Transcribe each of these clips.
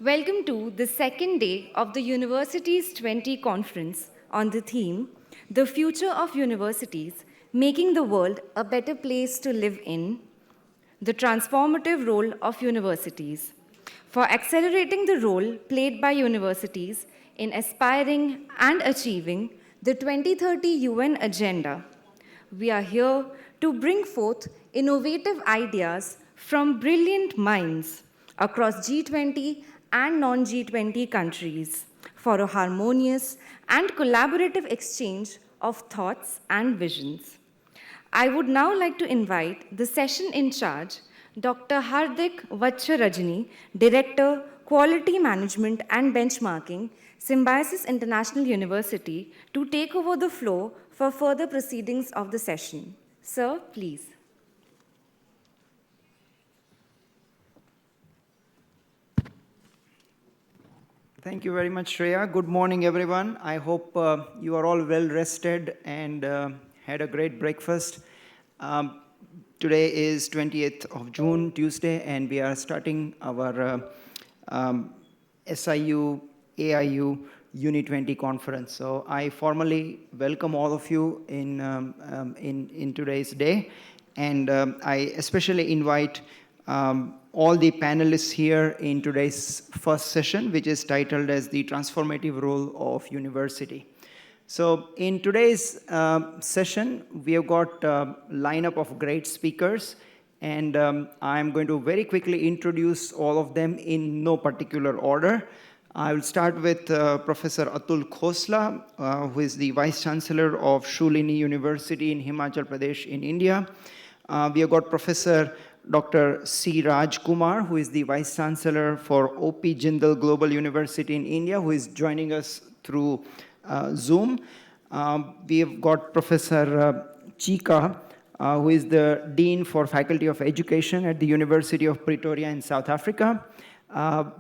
Welcome to the second day of the Universities 20 conference on the theme, The Future of Universities, Making the World a Better Place to Live in, the transformative role of universities. For accelerating the role played by universities in aspiring and achieving the 2030 UN Agenda, we are here to bring forth innovative ideas from brilliant minds across G20 and non G20 countries for a harmonious and collaborative exchange of thoughts and visions. I would now like to invite the session in charge, Dr. Hardik Vachcharajani, Director, Quality Management and Benchmarking, Symbiosis International University, to take over the floor for further proceedings of the session. Sir, please. Thank you very much, Shreya. Good morning, everyone. I hope you are all well rested and had a great breakfast. Today is 20th of June, Tuesday, and we are starting our SIU, AIU, Uni20 conference. So I formally welcome all of you in today's day, and I especially invite all the panelists here in today's first session, which is titled as the Transformative Role of University. So in today's session, we have got a lineup of great speakers, and I'm going to very quickly introduce all of them in no particular order. I will start with Professor Atul Khosla, who is the Vice Chancellor of Shulini University in Himachal Pradesh in India. We have got Professor Dr. C. Raj Kumar, who is the Vice Chancellor for O.P. Jindal Global University in India, who is joining us through Zoom. We have got Professor Chika, who is the Dean for Faculty of Education at the University of Pretoria in South Africa.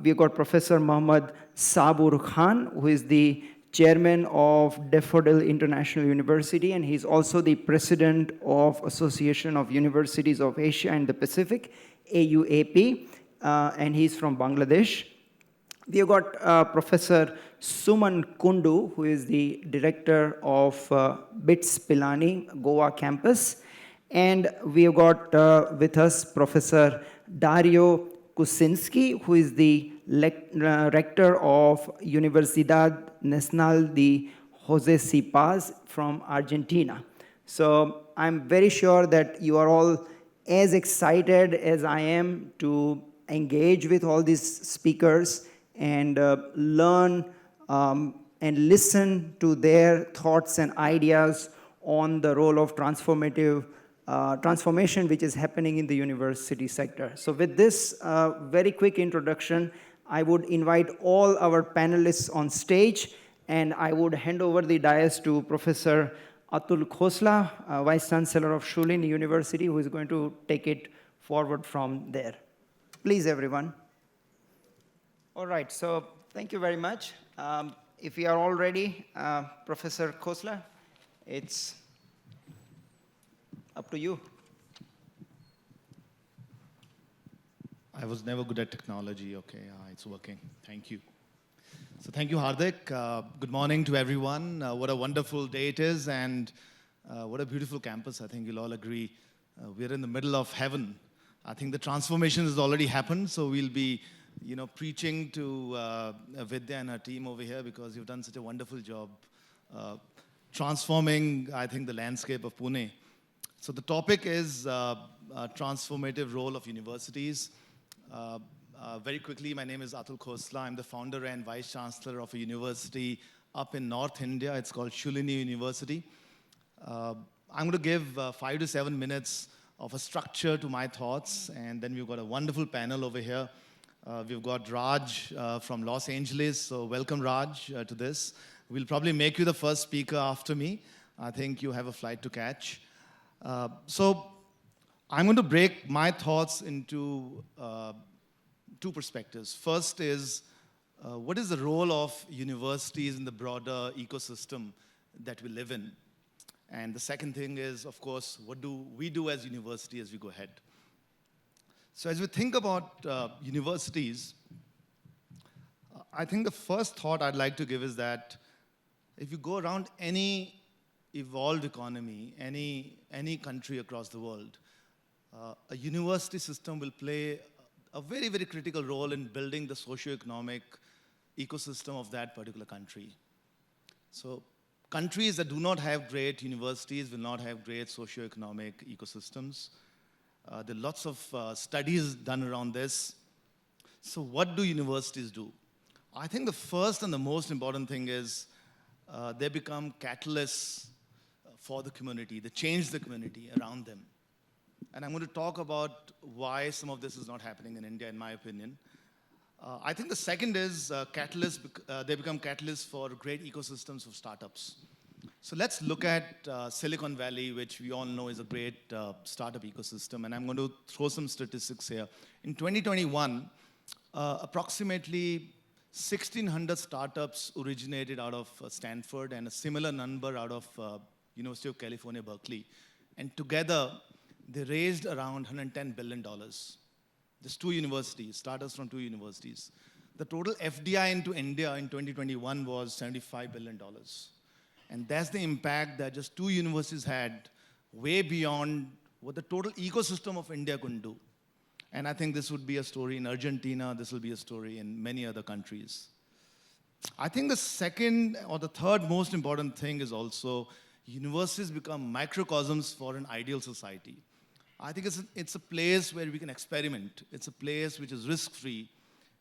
We've got Professor Mohammad Sabur Khan, who is the Chairman of Daffodil International University, and he's also the President of Association of Universities of Asia and the Pacific, AUAP, and he's from Bangladesh. We've got Professor Suman Kundu, who is the Director of BITS Pilani, Goa campus, and we've got with us Professor Dario Kuczynski, who is the Rector of Universidad Nacional de José C. Paz from Argentina. So I'm very sure that you are all as excited as I am to engage with all these speakers and learn and listen to their thoughts and ideas on the role of transformation which is happening in the university sector. So with this very quick introduction, I would invite all our panelists on stage, and I would hand over the dais to Professor Atul Khosla, Vice Chancellor of Shulini University, who is going to take it forward from there. Please, everyone. All right, so thank you very much. If we are all ready, Professor Khosla, it's up to you. I was never good at technology. Okay, it's working. Thank you. So thank you, Hardik. Good morning to everyone. What a wonderful day it is, and what a beautiful campus. I think you'll all agree. We're in the middle of heaven. I think the transformation has already happened, so we'll be preaching to Vidya and her team over here, because you've done such a wonderful job transforming, I think, the landscape of Pune. So the topic is transformative role of universities. Very quickly, my name is Atul Khosla. I'm the founder and vice chancellor of a university up in North India. It's called Shulini University. I'm going to give 5 to 7 minutes of a structure to my thoughts, and then we've got a wonderful panel over here. We've got Raj from Los Angeles, so welcome Raj to this. We'll probably make you the first speaker after me. I think you have a flight to catch. So I'm going to break my thoughts into two perspectives. First is, what is the role of universities in the broader ecosystem that we live in? And the second thing is, of course, what do we do as university as we go ahead? So as we think about universities, I think the first thought I'd like to give is that if you go around any evolved economy, any country across the world, a university system will play a very, very critical role in building the socio-economic ecosystem of that particular country. So countries that do not have great universities will not have great socio-economic ecosystems. There are lots of studies done around this. So what do universities do? I think the first and the most important thing is they become catalysts for the community. They change the community around them. And I'm going to talk about why some of this is not happening in India, in my opinion. I think the second is they become catalysts for great ecosystems of startups. So let's look at Silicon Valley, which we all know is a great startup ecosystem. And I'm going to throw some statistics here. In 2021, approximately 1,600 startups originated out of Stanford and a similar number out of University of California, Berkeley. And together, they raised around $110 billion. Just two universities, startups from two universities. The total FDI into India in 2021 was $75 billion. And that's the impact that just two universities had, way beyond what the total ecosystem of India couldn't do. And I think this would be a story in Argentina, this will be a story in many other countries. I think the second or the third most important thing is also universities become microcosms for an ideal society. I think it's a place where we can experiment. It's a place which is risk-free.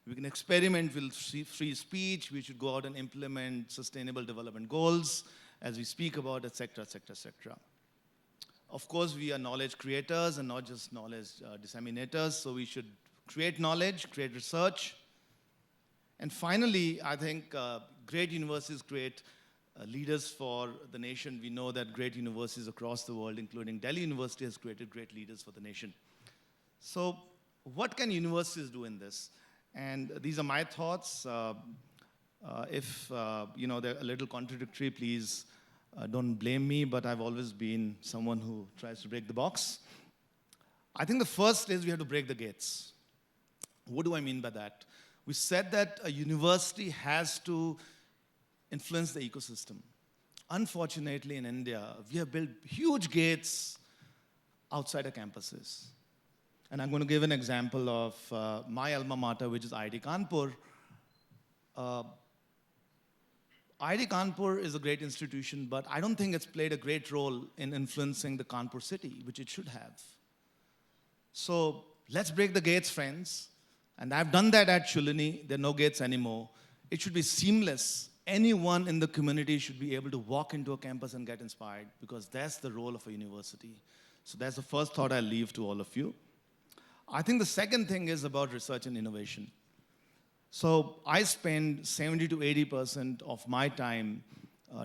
We can experiment with free speech. We should go out and implement sustainable development goals as we speak about, et cetera, et cetera, et cetera. Of course, we are knowledge creators and not just knowledge disseminators. So we should create knowledge, create research. And finally, I think great universities create leaders for the nation. We know that great universities across the world, including Delhi University, has created great leaders for the nation. So what can universities do in this? And these are my thoughts. If they're a little contradictory, please don't blame me, but I've always been someone who tries to break the box. I think the first is we have to break the gates. What do I mean by that? We said that a university has to influence the ecosystem. Unfortunately, in India, we have built huge gates outside our campuses. And I'm going to give an example of my alma mater, which is IIT Kanpur. IIT Kanpur is a great institution, but I don't think it's played a great role in influencing the Kanpur city, which it should have. So let's break the gates, friends. And I've done that at Shulini. There are no gates anymore. It should be seamless. Anyone in the community should be able to walk into a campus and get inspired, because that's the role of a university. So that's the first thought I'll leave to all of you. I think the second thing is about research and innovation. So I spend 70 to 80% of my time,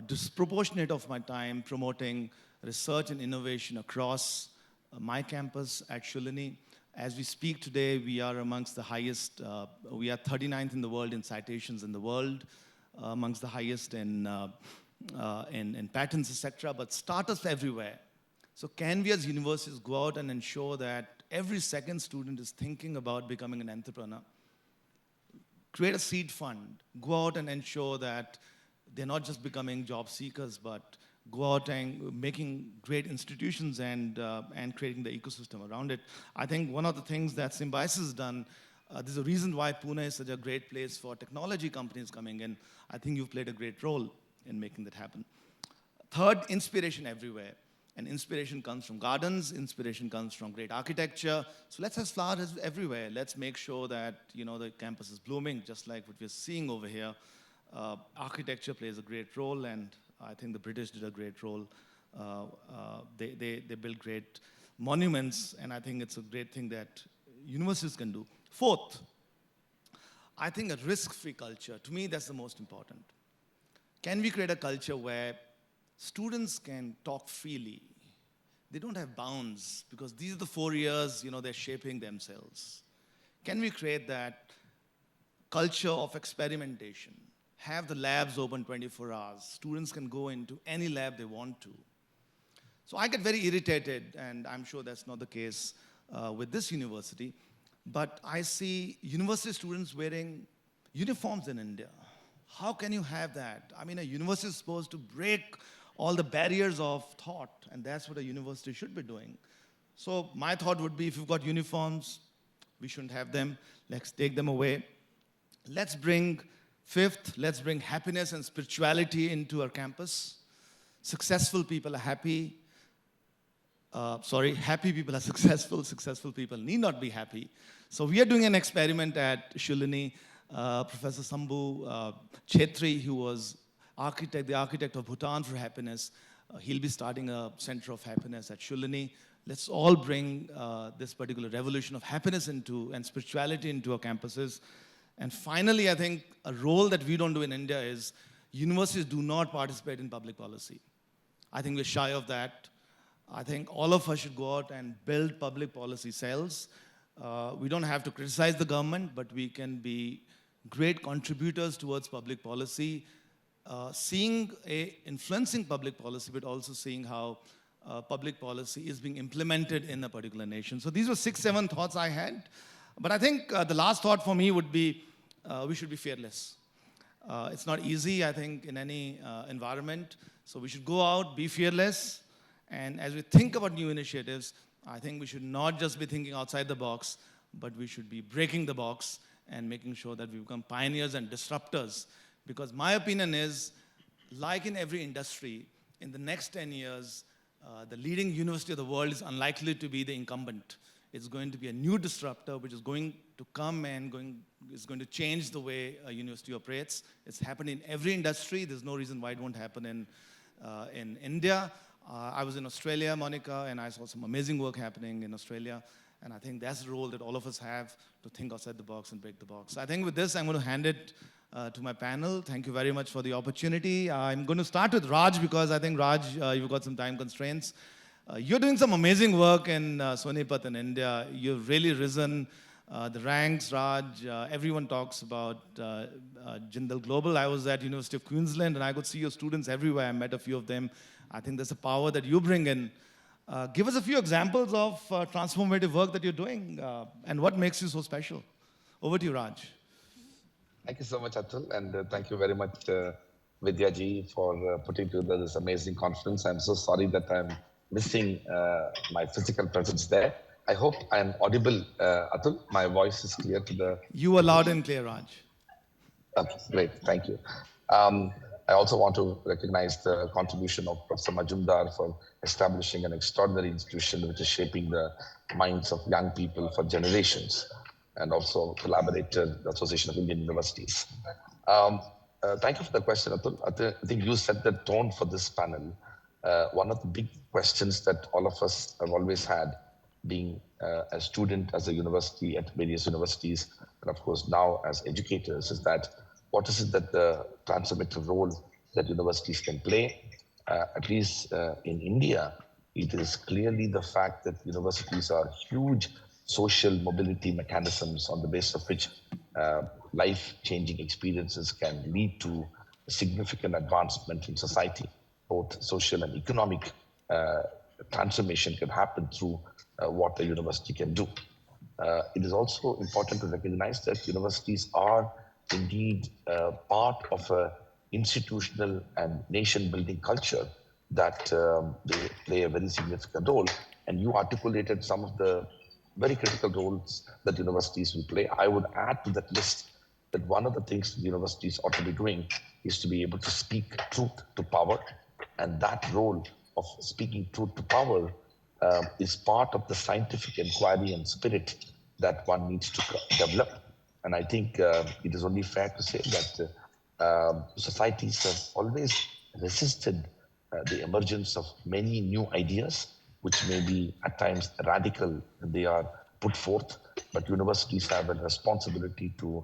disproportionate of my time, promoting research and innovation across my campus at Shulini. As we speak today, we are amongst the highest, we are 39th in the world in citations in the world, amongst the highest in patents, etc., but startups everywhere. So can we as universities go out and ensure that every second student is thinking about becoming an entrepreneur? Create a seed fund. Go out and ensure that they're not just becoming job seekers, but go out and making great institutions and creating the ecosystem around it. I think one of the things that Symbiosis has done, there's a reason why Pune is such a great place for technology companies coming in. I think you've played a great role in making that happen. Third, inspiration everywhere. And inspiration comes from gardens, inspiration comes from great architecture. So let's have flowers everywhere. Let's make sure that the campus is blooming, just like what we're seeing over here. Architecture plays a great role, and I think the British did a great role. They built great monuments, and I think it's a great thing that universities can do. Fourth, I think a risk-free culture. To me, that's the most important. Can we create a culture where students can talk freely? They don't have bounds, because these are the 4 years, they're shaping themselves. Can we create that culture of experimentation? Have the labs open 24 hours. Students can go into any lab they want to. So I get very irritated, and I'm sure that's not the case with this university, but I see university students wearing uniforms in India. How can you have that? I mean, a university is supposed to break all the barriers of thought, and that's what a university should be doing. So my thought would be, if you've got uniforms, we shouldn't have them. Let's take them away. Let's bring, fifth, let's bring happiness and spirituality into our campus. Successful people are happy. Happy people are successful. Successful people need not be happy. So we are doing an experiment at Shulini. Professor Sambhu Chetri, who was the architect of Bhutan for happiness, he'll be starting a center of happiness at Shulini. Let's all bring this particular revolution of happiness and spirituality into our campuses. And finally, I think a role that we don't do in India is universities do not participate in public policy. I think we're shy of that. I think all of us should go out and build public policy cells. We don't have to criticize the government, but we can be great contributors towards public policy, influencing public policy, but also seeing how public policy is being implemented in a particular nation. So these were 6, 7 thoughts I had. But I think the last thought for me would be we should be fearless. It's not easy, I think, in any environment. So we should go out, be fearless. And as we think about new initiatives, I think we should not just be thinking outside the box, but we should be breaking the box and making sure that we become pioneers and disruptors. Because my opinion is, like in every industry, in the next 10 years, the leading university of the world is unlikely to be the incumbent. It's going to be a new disruptor which is going to come and is going to change the way a university operates. It's happened in every industry. There's no reason why it won't happen in India. I was in Australia, Monica, and I saw some amazing work happening in Australia. And I think that's the role that all of us have, to think outside the box and break the box. I think with this, I'm going to hand it to my panel. Thank you very much for the opportunity. I'm going to start with Raj, because I think, Raj, you've got some time constraints. You're doing some amazing work in Sonipat in India. You've really risen the ranks, Raj. Everyone talks about Jindal Global. I was at University of Queensland, and I could see your students everywhere. I met a few of them. I think there's a power that you bring in. Give us a few examples of transformative work that you're doing and what makes you so special. Over to you, Raj. Thank you so much, Atul, and thank you very much, Vidya ji, for putting together this amazing conference. I'm so sorry that I'm missing my physical presence there. I hope I'm audible, Atul. My voice is clear to the... You are loud and clear, Raj. Okay, great. Thank you. I also want to recognize the contribution of Professor Majumdar for establishing an extraordinary institution which is shaping the minds of young people for generations, and also collaborated the Association of Indian Universities. Thank you for the question, Atul. I think you set the tone for this panel. One of the big questions that all of us have always had, being a student as a university at various universities, and of course now as educators, is that what is it that the transformative role that universities can play? At least in India, it is clearly the fact that universities are huge social mobility mechanisms on the basis of which life-changing experiences can lead to significant advancement in society. Both social and economic transformation can happen through what a university can do. It is also important to recognize that universities are indeed part of an institutional and nation-building culture that they play a very significant role. And you articulated some of the very critical roles that universities will play. I would add to that list that one of the things universities ought to be doing is to be able to speak truth to power. And that role of speaking truth to power is part of the scientific inquiry and spirit that one needs to develop. And I think it is only fair to say that societies have always resisted the emergence of many new ideas, which may be at times radical when they are put forth, but universities have a responsibility to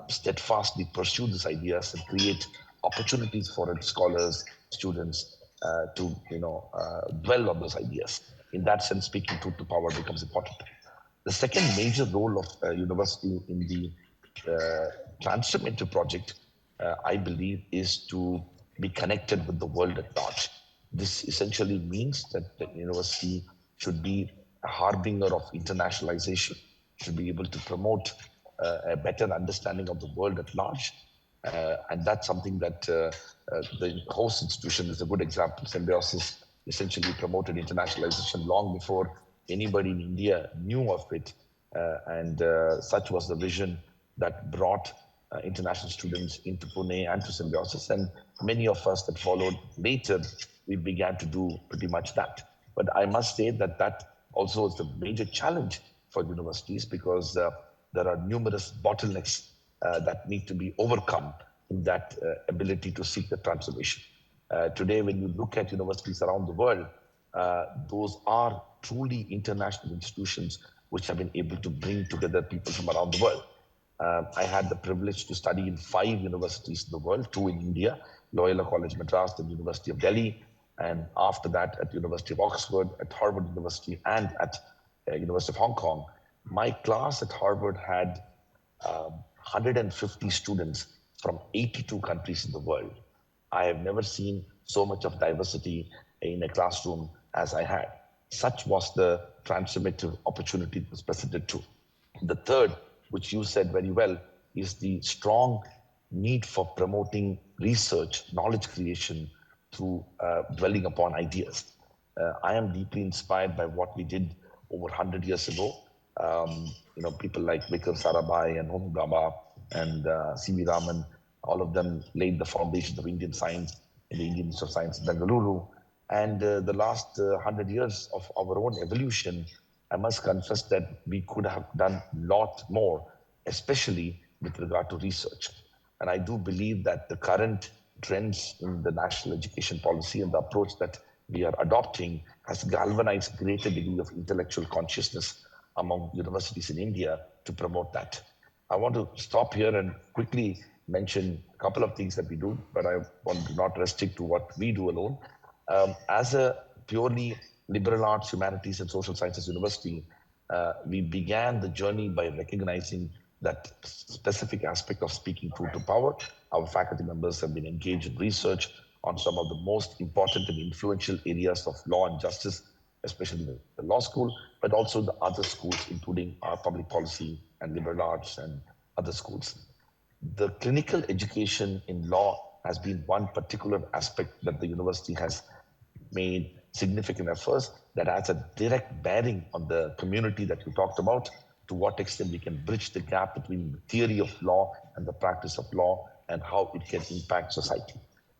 steadfastly pursue these ideas and create opportunities for its scholars, students to dwell on those ideas. In that sense, speaking truth to power becomes important. The second major role of a university in the transformative project, I believe, is to be connected with the world at large. This essentially means that the university should be a harbinger of internationalization, should be able to promote a better understanding of the world at large. And that's something that the host institution is a good example. Symbiosis essentially promoted internationalization long before anybody in India knew of it. And such was the vision that brought international students into Pune and to Symbiosis. And many of us that followed later, we began to do pretty much that. But I must say that that also is the major challenge for universities, because there are numerous bottlenecks that need to be overcome in that ability to seek the transformation. Today, when you look at universities around the world, those are truly international institutions which have been able to bring together people from around the world. I had the privilege to study in 5 universities in the world, 2 in India, Loyola College Madras, the University of Delhi, and after that at University of Oxford, at Harvard University, and at University of Hong Kong. My class at Harvard had 150 students from 82 countries in the world. I have never seen so much of diversity in a classroom as I had. Such was the transformative opportunity it was presented to. The third, which you said very well, is the strong need for promoting research, knowledge creation through dwelling upon ideas. I am deeply inspired by what we did over 100 years ago. People like Vikram Sarabhai and Homi Bhabha and C.V. Raman, all of them laid the foundations of Indian science in the Indian Institute of Science in Bengaluru. And the last 100 years of our own evolution, I must confess that we could have done a lot more, especially with regard to research. And I do believe that the current trends in the national education policy and the approach that we are adopting has galvanized greater degree of intellectual consciousness among universities in India to promote that. I want to stop here and quickly mention a couple of things that we do, but I want to not restrict to what we do alone. As a purely liberal arts, humanities, and social sciences university, we began the journey by recognizing that specific aspect of speaking truth to power. Our faculty members have been engaged in research on some of the most important and influential areas of law and justice, especially the law school, but also the other schools, including our public policy and liberal arts and other schools. The clinical education in law has been one particular aspect that the university has made significant efforts that has a direct bearing on the community that you talked about, to what extent we can bridge the gap between the theory of law and the practice of law and how it can impact society.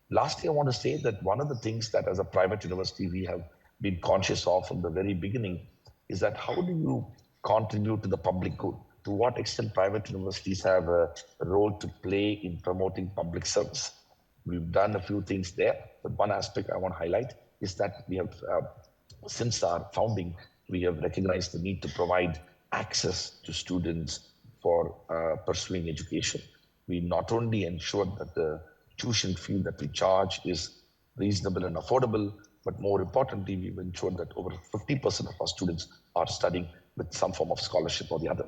Lastly, I want to say that one of the things that as a private university we have been conscious of from the very beginning is that how do you contribute to the public good? To what extent private universities have a role to play in promoting public service? We've done a few things there, but one aspect I want to highlight is that we have, since our founding, we have recognized the need to provide access to students for pursuing education. We not only ensure that the tuition fee that we charge is reasonable and affordable, but more importantly, we've ensured that over 50% of our students are studying with some form of scholarship or the other.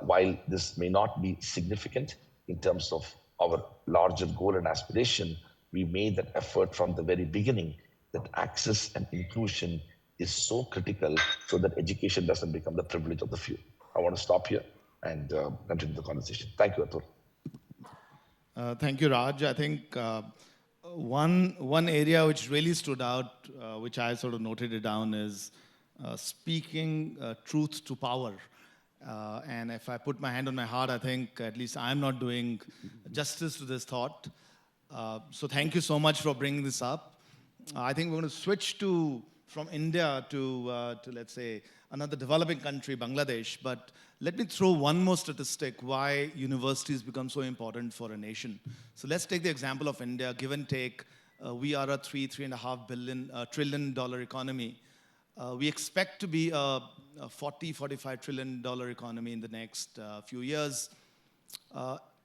While this may not be significant in terms of our larger goal and aspiration, we made that effort from the very beginning that access and inclusion is so critical so that education doesn't become the privilege of the few. I want to stop here and continue the conversation. Thank you, Atul. Thank you, Raj. I think one area which really stood out, which I sort of noted it down, is speaking truth to power. And if I put my hand on my heart, I think at least I'm not doing justice to this thought. So thank you so much for bringing this up. I think we're going to switch from India to let's say, another developing country, Bangladesh. But let me throw one more statistic why universities become so important for a nation. So let's take the example of India. Give and take, we are a $3.5 trillion economy. We expect to be a $45 trillion economy in the next few years.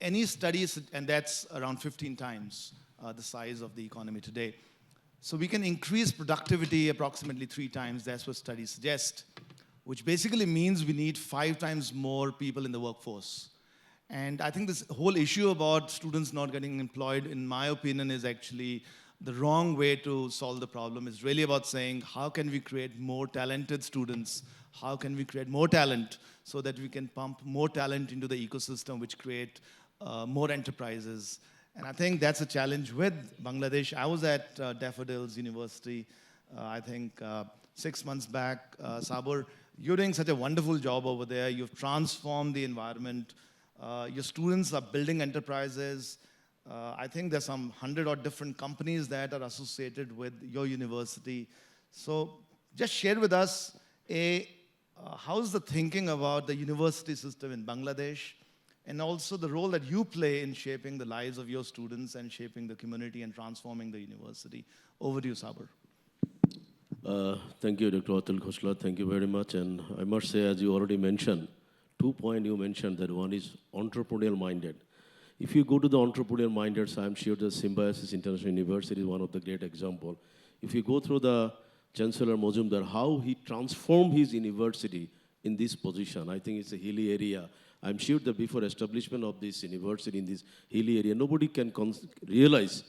Any studies, and that's around 15 times the size of the economy today. So we can increase productivity approximately 3 times, that's what studies suggest, which basically means we need 5 times more people in the workforce. And I think this whole issue about students not getting employed, in my opinion, is actually the wrong way to solve the problem. It's really about saying, how can we create more talented students? how can we create more talent so that we can pump more talent into the ecosystem, which create more enterprises. And I think that's a challenge with Bangladesh. I was at Daffodils University, I think 6 months back. Sabur, you're doing such a wonderful job over there. You've transformed the environment. Your students are building enterprises. I think there's some 100-odd different companies that are associated with your university. So just share with us, how's the thinking about the university system in Bangladesh, and also the role that you play in shaping the lives of your students and shaping the community and transforming the university. Over to you, Sabur. Thank you, Dr. Atul Khosla. Thank you very much. And I must say, as you already mentioned, 2 points you mentioned, that one is entrepreneurial minded. If you go to the entrepreneurial minded, so I'm sure the Symbiosis International University is one of the great examples. If you go through the Chancellor Mojumdar, how he transformed his university in this position, I think it's a hilly area. I'm sure that before establishment of this university in this hilly area, nobody can realize,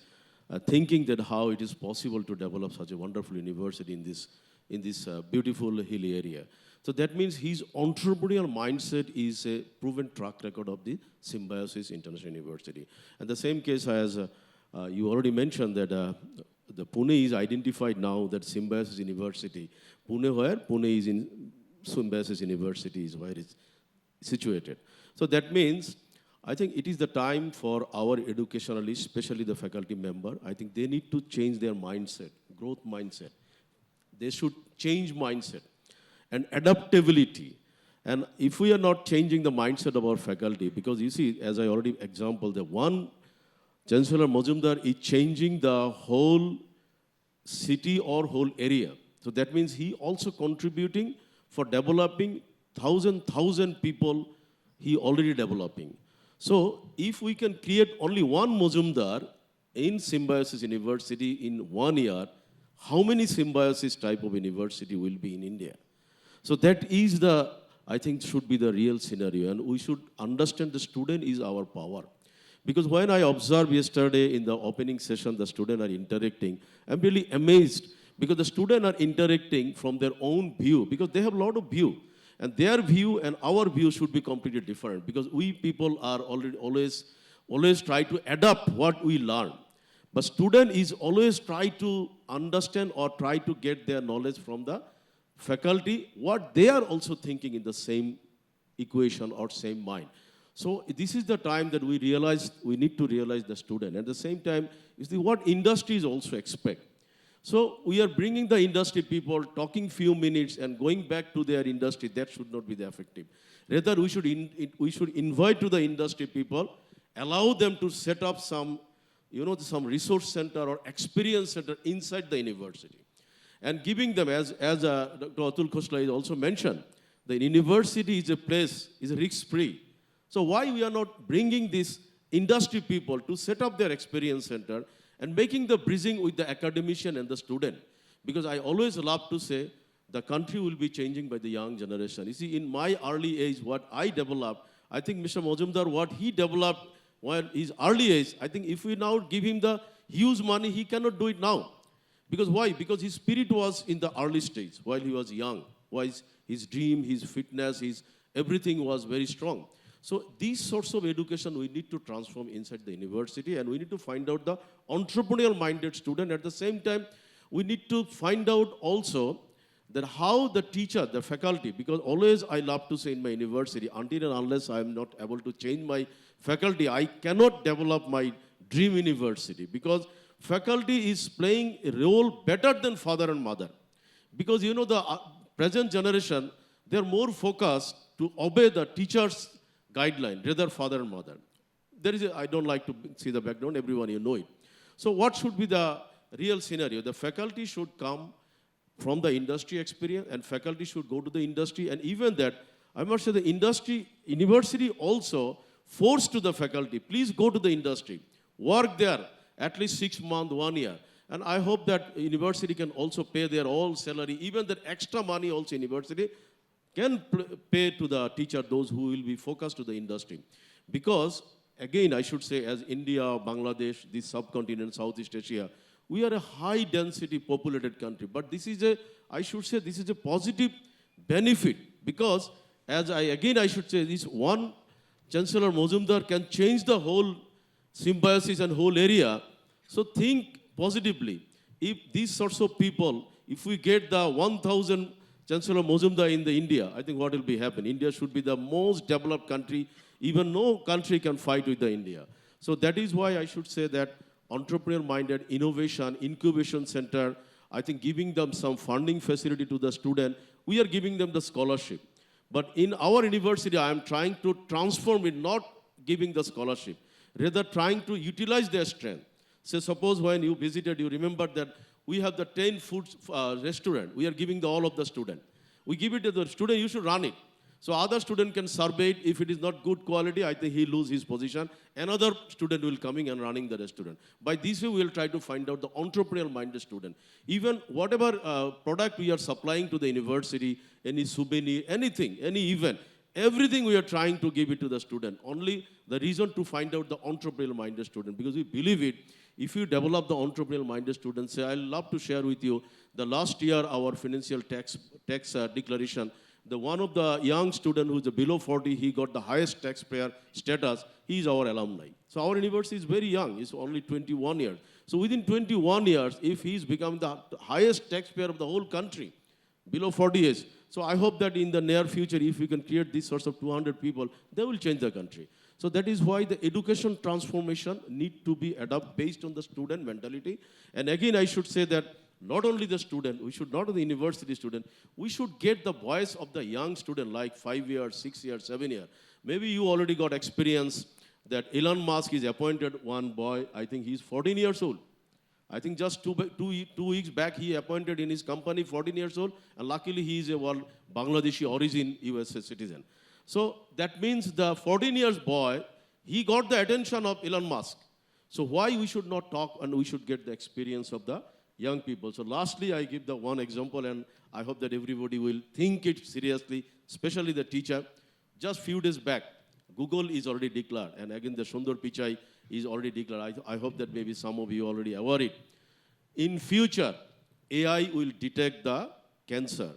thinking that how it is possible to develop such a wonderful university in this beautiful hilly area. So that means his entrepreneurial mindset is a proven track record of the Symbiosis International University. And the same case as you already mentioned that the Pune is identified now that Symbiosis University. Pune where? Pune is in Symbiosis University is where it's situated. So that means I think it is the time for our educationalists, especially the faculty member. I think they need to change their mindset, growth mindset. They should change mindset and adaptability. And if we are not changing the mindset of our faculty, because you see, as I already example, the one Chancellor Mojumdar is changing the whole city or whole area. So that means he also contributing for developing thousand people he already developing. So if we can create only one Mojumdar in Symbiosis University in 1 year, how many Symbiosis type of university will be in India? So that is the, I think, should be the real scenario. And we should understand the student is our power. Because when I observed yesterday in the opening session, the students are interacting, I'm really amazed because the students are interacting from their own view because they have a lot of view. And their view and our view should be completely different because we people are always try to adapt what we learn. But student is always try to understand or try to get their knowledge from the faculty, what they are also thinking in the same equation or same mind. So this is the time that we need to realize the student. At the same time, you see what industries also expect. So we are bringing the industry people, talking few minutes and going back to their industry. That should not be the effective. Rather, we should invite to the industry people, allow them to set up some resource center or experience center inside the university. And giving them, as Dr. Atul Khosla also mentioned, the university is a place, is risk-free. So why we are not bringing these industry people to set up their experience center and making the bridging with the academician and the student? Because I always love to say, the country will be changing by the young generation. You see, in my early age, what I developed, I think Mr. Mojumdar, what he developed while his early age, I think if we now give him the huge money, he cannot do it now. Because why? Because his spirit was in the early stage while he was young. While his dream, his fitness, his everything was very strong. So these sorts of education we need to transform inside the university, and we need to find out the entrepreneurial-minded student. At the same time, we need to find out also that how the teacher, the faculty, because always I love to say in my university, until and unless I am not able to change my faculty, I cannot develop my dream university, because faculty is playing a role better than father and mother. Because you know the present generation, they are more focused to obey the teacher's guideline, rather father and mother. I don't like to see the background, everyone you know it. So what should be the real scenario? The faculty should come from the industry experience, and faculty should go to the industry, and even that, I must say the university also forced to the faculty, please go to the industry, work there at least 6 months, 1 year. And I hope that university can also pay their all salary, even that extra money also university can pay to the teacher, those who will be focused to the industry. Because, again, I should say, as India, Bangladesh, this subcontinent, Southeast Asia, we are a high-density populated country. But this is I should say, this is a positive benefit, because as I should say, this one Chancellor Mozumdar can change the whole Symbiosis and whole area. So think positively. If these sorts of people, if we get the 1,000 Chancellor Mozumdar in the India, I think what will be happening? India should be the most developed country. Even no country can fight with the India. So that is why I should say that entrepreneur-minded innovation, incubation center, I think giving them some funding facility to the student, we are giving them the scholarship. But in our university, I am trying to transform it, not giving the scholarship, rather trying to utilize their strength. So suppose when you visited, you remember that we have the 10 food restaurant. We are giving all of the student. We give it to the student, you should run it. So other student can survey it. If it is not good quality, I think he lose his position. Another student will coming and running the restaurant. By this way, we will try to find out the entrepreneurial-minded student. Even whatever product we are supplying to the university, any souvenir, anything, any event, everything we are trying to give it to the student. Only the reason to find out the entrepreneurial-minded student, because we believe it. If you develop the entrepreneurial-minded students, say, I'll love to share with you, the last year, our financial tax declaration, the one of the young student who's below 40, he got the highest taxpayer status. He is our alumni. So our university is very young. It's only 21 years. So within 21 years, if he's become the highest taxpayer of the whole country, below 40 years, so I hope that in the near future, if we can create these sorts of 200 people, they will change the country. So that is why the education transformation need to be adopted based on the student mentality. And again, I should say that not only the student, we should not only the university student, we should get the voice of the young student, like 5 years, 6 years, 7 years. Maybe you already got experience that Elon Musk is appointed one boy, I think he's 14 years old. I think just two weeks back, he appointed in his company 14 years old, and luckily he is a Bangladeshi origin US citizen. So that means the 14 years boy, he got the attention of Elon Musk. So why we should not talk and we should get the experience of the young people. So lastly, I give the one example, and I hope that everybody will think it seriously, especially the teacher. Just few days back, Google is already declared, and again the Sundar Pichai is already declared. I hope that maybe some of you already aware it. In future, AI will detect the cancer.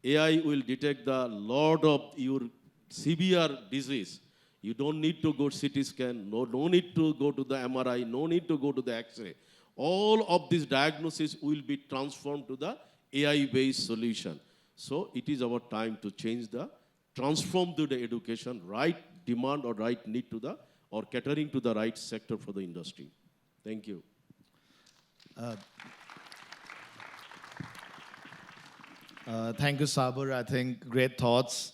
AI will detect the lot of your severe disease. You don't need to go CT scan, no need to go to the MRI, no need to go to the X-ray. All of this diagnosis will be transformed to the AI-based solution. So it is our time to change transform to the education, right demand or right need to or catering to the right sector for the industry. Thank you. Thank you, Sabur. I think great thoughts.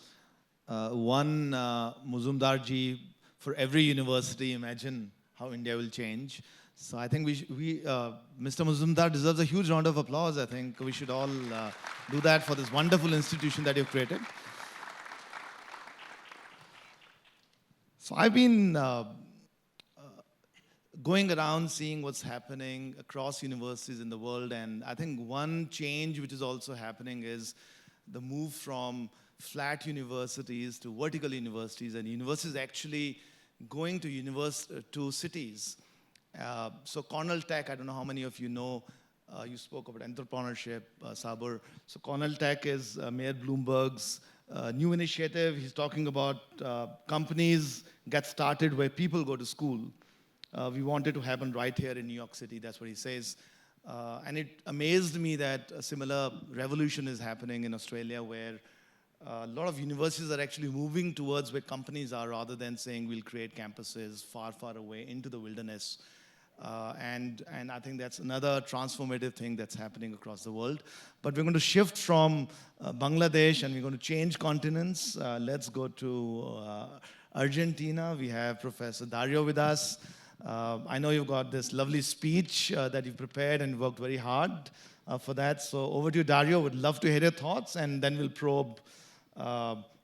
One, Muzumdar ji, for every university, imagine how India will change. So I think Mr. Muzumdar deserves a huge round of applause. I think we should all do that for this wonderful institution that you've created. So I've been going around seeing what's happening across universities in the world, and I think one change which is also happening is the move from flat universities to vertical universities, and universities actually going to cities. So Cornell Tech, I don't know how many of you know, you spoke about entrepreneurship, Sabur. So Cornell Tech is Mayor Bloomberg's new initiative. He's talking about companies get started where people go to school. We want it to happen right here in New York City, that's what he says. And it amazed me that a similar revolution is happening in Australia, where a lot of universities are actually moving towards where companies are, rather than saying we'll create campuses far, far away into the wilderness. And I think that's another transformative thing that's happening across the world. But we're going to shift from Bangladesh and we're going to change continents. Let's go to Argentina. We have Professor Dario with us. I know you've got this lovely speech that you've prepared and worked very hard for that. So over to you, Dario. Would love to hear your thoughts, and then we'll probe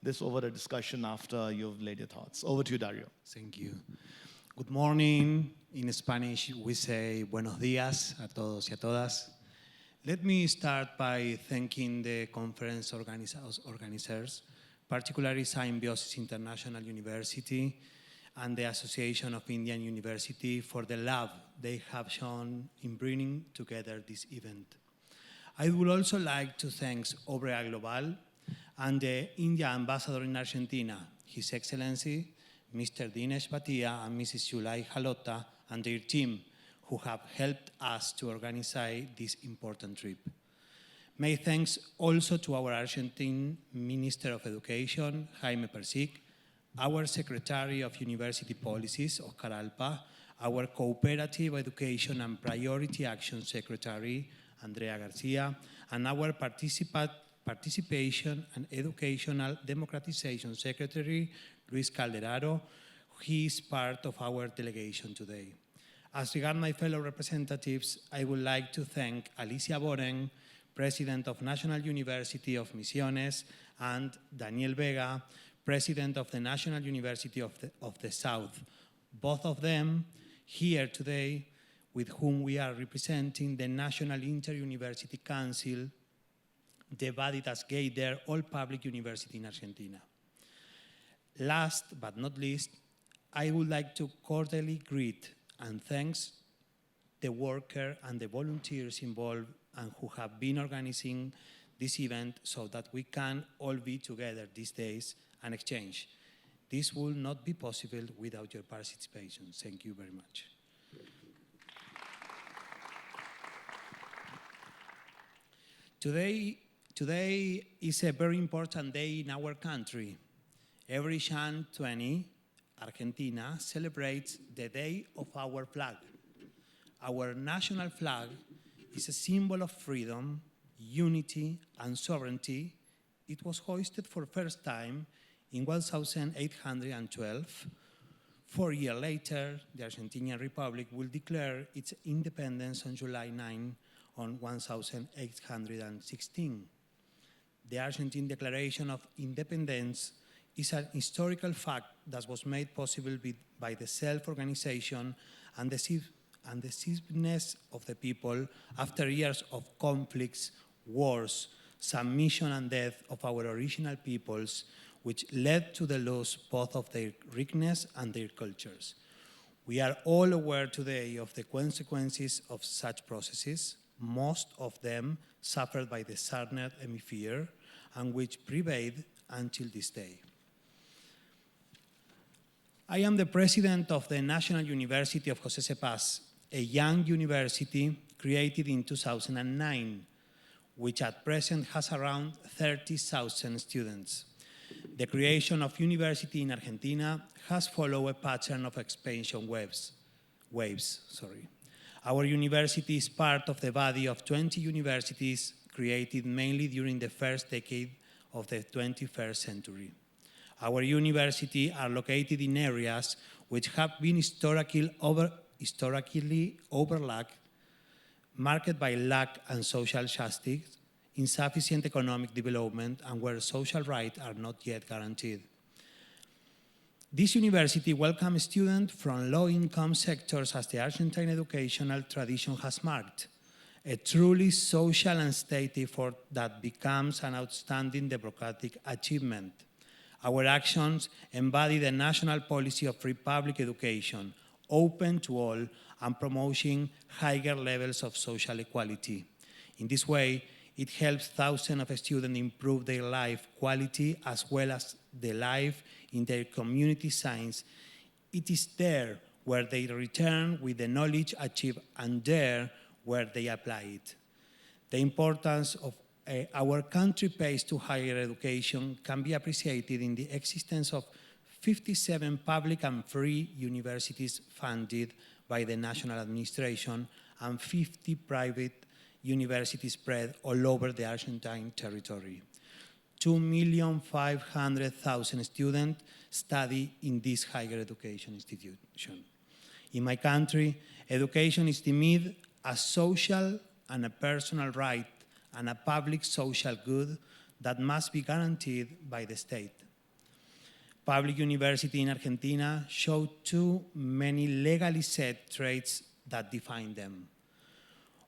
this over a discussion after you've laid your thoughts. Over to you, Dario. Thank you. Good morning. In Spanish, we say buenos días a todos y a todas. Let me start by thanking the conference organizers, particularly Symbiosis International University and the Association of Indian University for the love they have shown in bringing together this event. I would also like to thank Obra Global and the India ambassador in Argentina, His Excellency, Mr. Dinesh Bhatia and Mrs. Julai Halota and their team, who have helped us to organize this important trip. My thanks also to our Argentine Minister of Education, Jaime Persic, our Secretary of University Policies, Oscar Alpa, our Cooperative Education and Priority Action Secretary, Andrea Garcia, and our Participation and Educational Democratization Secretary, Luis Calderaro. He is part of our delegation today. As regards my fellow representatives, I would like to thank Alicia Boren, President of National University of Misiones, and Daniel Vega, President of the National University of the South, both of them here today, with whom we are representing the National Inter-University Council, the body that gathers all public universities in Argentina. Last but not least, I would like to cordially greet and thanks the workers and the volunteers involved and who have been organizing this event so that we can all be together these days and exchange. This will not be possible without your participation. Thank you very much. Today is a very important day in our country. Every Uni20, Argentina celebrates the day of our flag. Our national flag is a symbol of freedom, unity, and sovereignty. It was hoisted for the first time in 1812. 4 years later, the Argentinian Republic will declare its independence on July 9 on 1816. The Argentine Declaration of Independence is an historical fact that was made possible by the self-organization and decisiveness of the people after years of conflicts, wars, submission and death of our original peoples, which led to the loss both of their richness and their cultures. We are all aware today of the consequences of such processes, most of them suffered by the Southern Hemisphere, and which prevail until this day. I am the president of the National University of José Cepaz, a young university created in 2009, which at present has around 30,000 students. The creation of university in Argentina has followed a pattern of expansion waves. Our university is part of the body of 20 universities created mainly during the first decade of the 21st century. Our universities are located in areas which have been historically overlooked, marked by lack and social justice, insufficient economic development, and where social rights are not yet guaranteed. This university welcomes students from low-income sectors as the Argentine educational tradition has marked, a truly social and state effort that becomes an outstanding democratic achievement. Our actions embody the national policy of free public education, open to all and promoting higher levels of social equality. In this way, it helps thousands of students improve their life quality as well as the life in their community science. It is there where they return with the knowledge achieved and there where they apply it. The importance of our country pays to higher education can be appreciated in the existence of 57 public and free universities funded by the national administration and 50 private universities spread all over the Argentine territory. 2,500,000 students study in this higher education institution. In my country, education is deemed a social and a personal right and a public social good that must be guaranteed by the state. Public universities in Argentina show too many legally set traits that define them.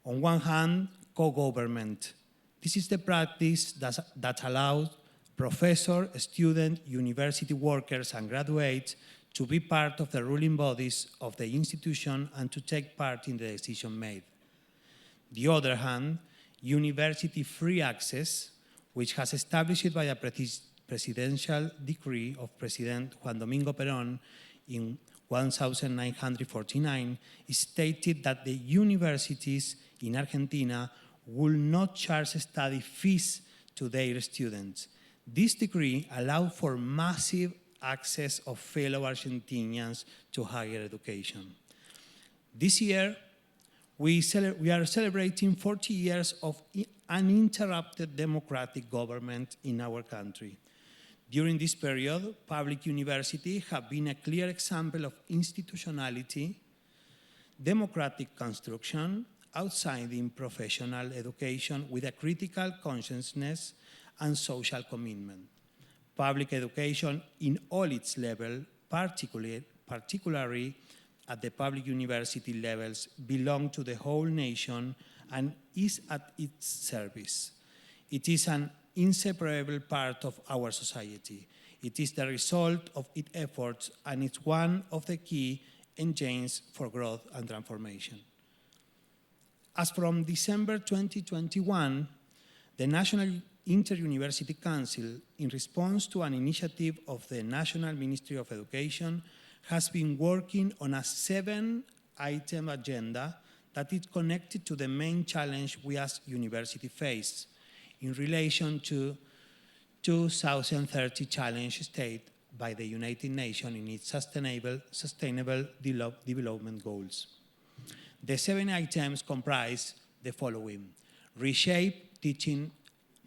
On one hand, co-government. This is the practice that allows professors, students, university workers, and graduates to be part of the ruling bodies of the institution and to take part in the decision made. The other hand, university free access, which has established by a presidential decree of President Juan Domingo Perón in 1949, stated that the universities in Argentina will not charge study fees to their students. This decree allowed for massive access of fellow Argentinians to higher education. This year, we are celebrating 40 years of uninterrupted democratic government in our country. During this period, public universities have been a clear example of institutionality, democratic construction, outside in professional education with a critical consciousness and social commitment. Public education in all its levels, particularly at the public university levels, belong to the whole nation and is at its service. It is an inseparable part of our society. It is the result of its efforts, and it's one of the key engines for growth and transformation. As from December 2021, the National Inter-University Council, in response to an initiative of the National Ministry of Education, has been working on a 7-item agenda that is connected to the main challenge we as university face in relation to 2030 challenge state by the United Nations in its sustainable development goals. The 7 items comprise the following: reshape teaching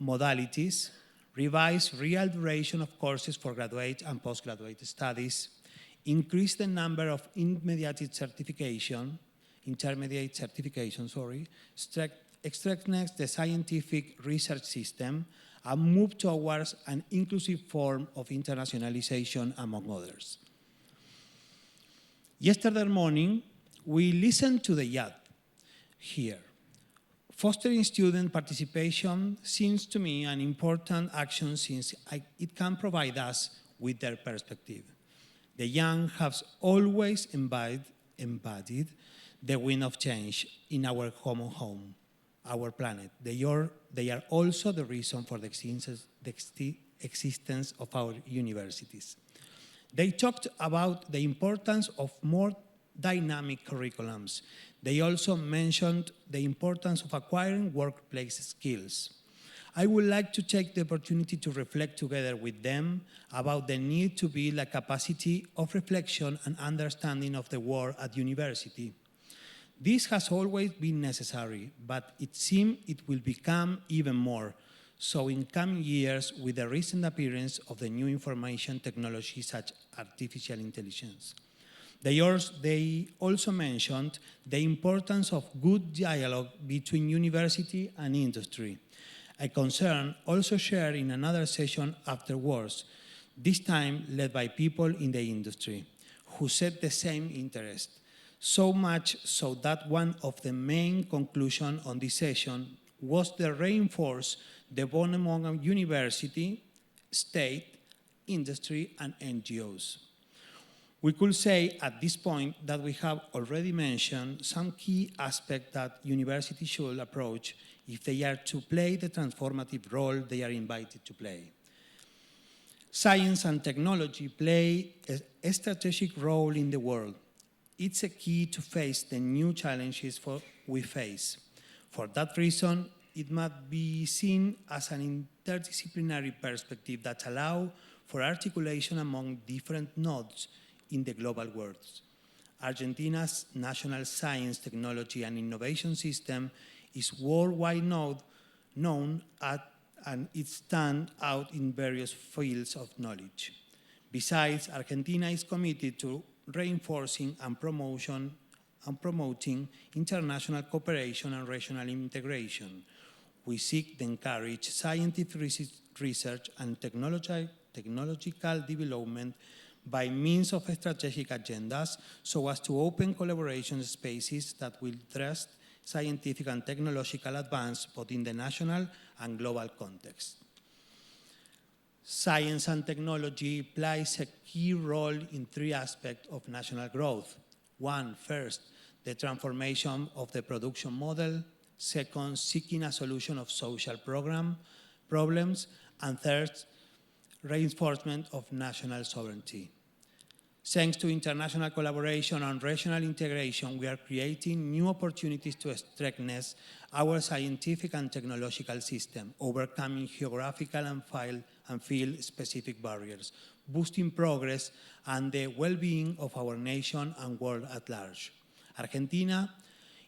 modalities, revise real duration of courses for graduate and postgraduate studies, increase the number of intermediate certification, strengthen the scientific research system, and move towards an inclusive form of internationalization, among others. Yesterday morning, we listened to the YAD here. Fostering student participation seems to me an important action since it can provide us with their perspective. The young have always embodied the wind of change in our common home, our planet. They are also the reason for the existence of our universities. They talked about the importance of more dynamic curriculums. They also mentioned the importance of acquiring workplace skills. I would like to take the opportunity to reflect together with them about the need to build a capacity of reflection and understanding of the world at university. This has always been necessary, but it seems it will become even more so in coming years with the recent appearance of the new information technology such as artificial intelligence. They also mentioned the importance of good dialogue between university and industry, a concern also shared in another session afterwards, this time led by people in the industry, who set the same interest, so much so that one of the main conclusions on this session was to reinforce the bond among university, state, industry, and NGOs. We could say at this point that we have already mentioned some key aspects that universities should approach if they are to play the transformative role they are invited to play. Science and technology play a strategic role in the world. It's a key to face the new challenges we face. For that reason, it must be seen as an interdisciplinary perspective that allows for articulation among different nodes in the global world. Argentina's national science, technology, and innovation system is worldwide known and it stands out in various fields of knowledge. Besides, Argentina is committed to reinforcing and promoting international cooperation and regional integration. We seek to encourage scientific research and technological development by means of strategic agendas so as to open collaboration spaces that will trust scientific and technological advance both in the national and global context. Science and technology plays a key role in 3 aspects of national growth. First, the transformation of the production model. Second, seeking a solution of social problems problems, and third, reinforcement of national sovereignty. Thanks to international collaboration and regional integration, we are creating new opportunities to strengthen our scientific and technological system, overcoming geographical and field-specific barriers, boosting progress and the well-being of our nation and world at large. Argentina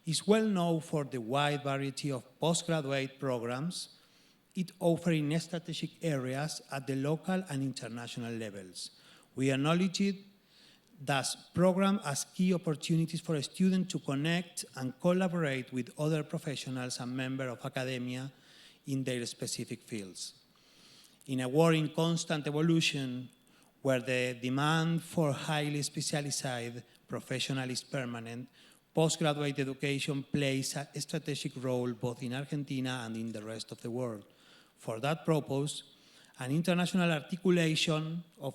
is well known for the wide variety of postgraduate programs it offers in strategic areas at the local and international levels. We acknowledge it thus program as key opportunities for students to connect and collaborate with other professionals and members of academia in their specific fields. In a world in constant evolution, where the demand for highly specialized professionals is permanent, postgraduate education plays a strategic role both in Argentina and in the rest of the world. For that purpose, an international articulation of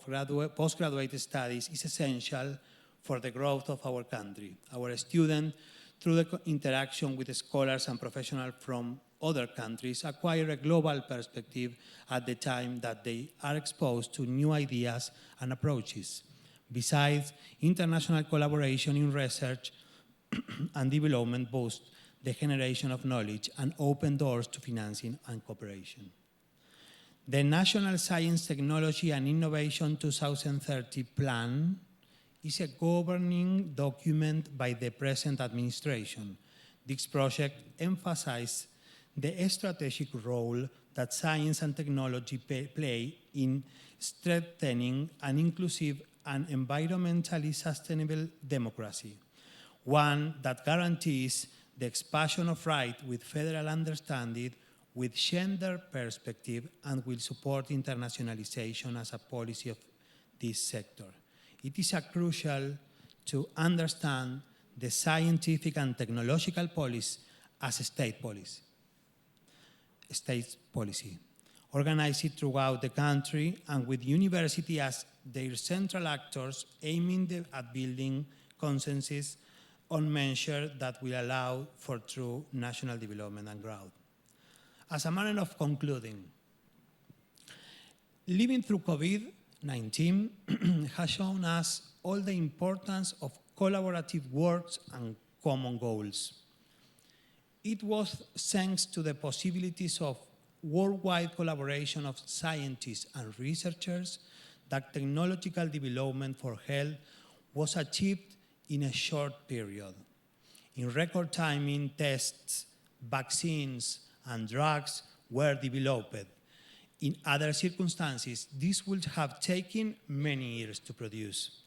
postgraduate studies is essential for the growth of our country. Our students, through the interaction with scholars and professionals from other countries, acquire a global perspective at the time that they are exposed to new ideas and approaches. Besides, international collaboration in research and development boosts the generation of knowledge and open doors to financing and cooperation. The National Science, Technology and Innovation 2030 Plan is a governing document by the present administration. This project emphasizes the strategic role that science and technology play in strengthening an inclusive and environmentally sustainable democracy, one that guarantees the expansion of rights with federal understanding, with gender perspective, and will support internationalization as a policy of this sector. It is crucial to understand the scientific and technological policy as a state policy, organized throughout the country and with university as their central actors, aiming at building consensus on measures that will allow for true national development and growth. As a manner of concluding, living through COVID-19 has shown us all the importance of collaborative works and common goals. It was thanks to the possibilities of worldwide collaboration of scientists and researchers that technological development for health was achieved in a short period. In record timing, tests, vaccines, and drugs were developed. In other circumstances, this would have taken many years to produce.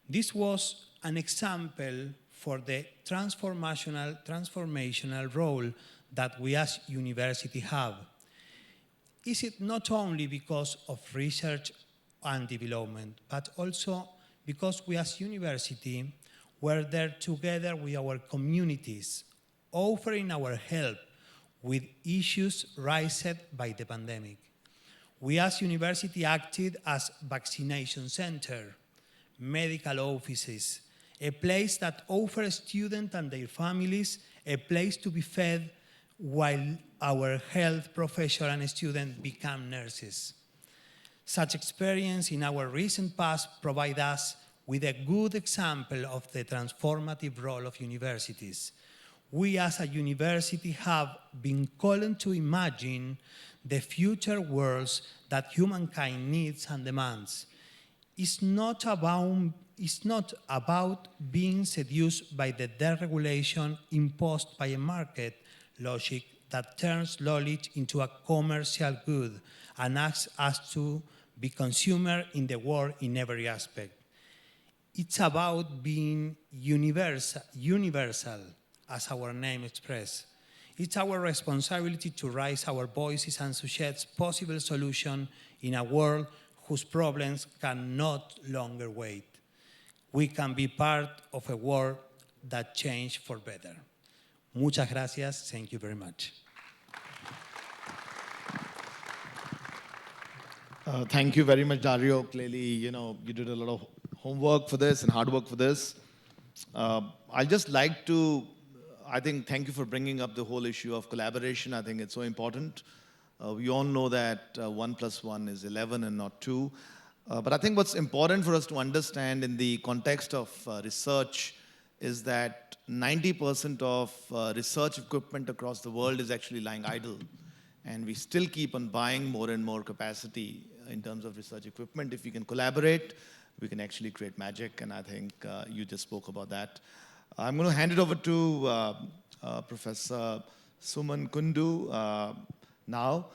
This was an example for the transformational role that we as university have. Is it not only because of research and development, but also because we as university were there together with our communities, offering our help with issues raised by the pandemic. We as university acted as vaccination center, medical offices, a place that offers students and their families a place to be fed while our health professionals and students become nurses. Such experience in our recent past provide us with a good example of the transformative role of universities. We as a university have been called to imagine the future worlds that humankind needs and demands. It's not about being seduced by the deregulation imposed by a market logic that turns knowledge into a commercial good and asks us to be consumer in the world in every aspect. It's about being universal, as our name expresses. It's our responsibility to raise our voices and suggest possible solutions in a world whose problems can no longer wait. We can be part of a world that changes for better. Muchas gracias. Thank you very much. Thank you very much, Dario. Clearly, you did a lot of homework for this and hard work for this. I'd just like to, thank you for bringing up the whole issue of collaboration. I think it's so important. We all know that 1 plus 1 is 11 and not 2. But I think what's important for us to understand in the context of research is that 90% of research equipment across the world is actually lying idle. And we still keep on buying more and more capacity in terms of research equipment. If we can collaborate, we can actually create magic. And I think you just spoke about that. I'm going to hand it over to Professor Suman Kundu now.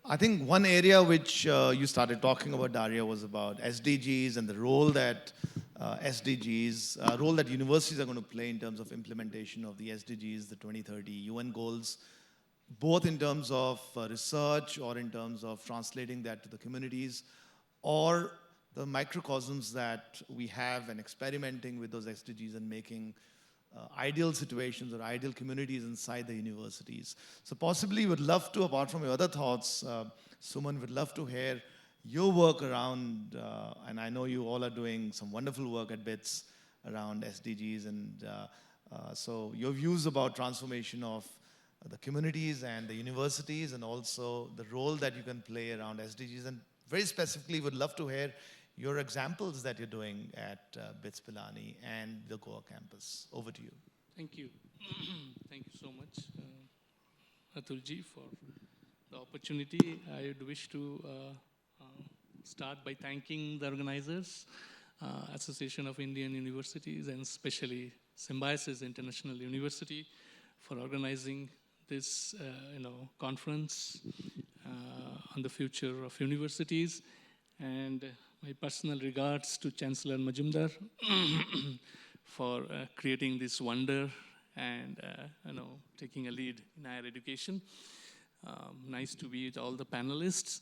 I think one area which you started talking about, Daria, was about SDGs and the role that role that universities are going to play in terms of implementation of the SDGs, the 2030 UN goals, both in terms of research or in terms of translating that to the communities, or the microcosms that we have and experimenting with those SDGs and making ideal situations or ideal communities inside the universities. So possibly would love to, apart from your other thoughts, Suman, would love to hear your work around, and I know you all are doing some wonderful work at BITS around SDGs, and so your views about transformation of the communities and the universities, and also the role that you can play around SDGs, and very specifically would love to hear your examples that you're doing at BITS Pilani and the Goa campus. Over to you. Thank you. Thank you so much, Atulji, for the opportunity. I would wish to start by thanking the organizers, Association of Indian Universities, and especially Symbiosis International University for organizing this conference on the future of universities. And my personal regards to Chancellor Majumdar for creating this wonder and taking a lead in higher education. Nice to be with all the panelists.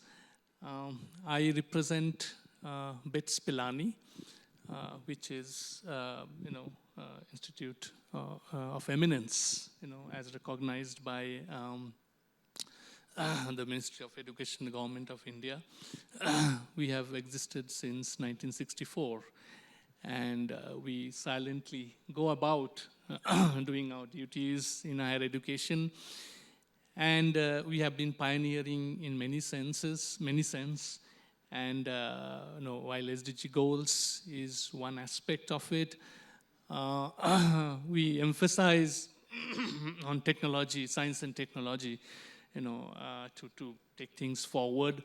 I represent BITS Pilani, which is Institute of Eminence, as recognized by the Ministry of Education, the Government of India. We have existed since 1964, and we silently go about doing our duties in higher education. And we have been pioneering in many senses. And while SDG goals is one aspect of it, we emphasize on technology, science and technology, to take things forward.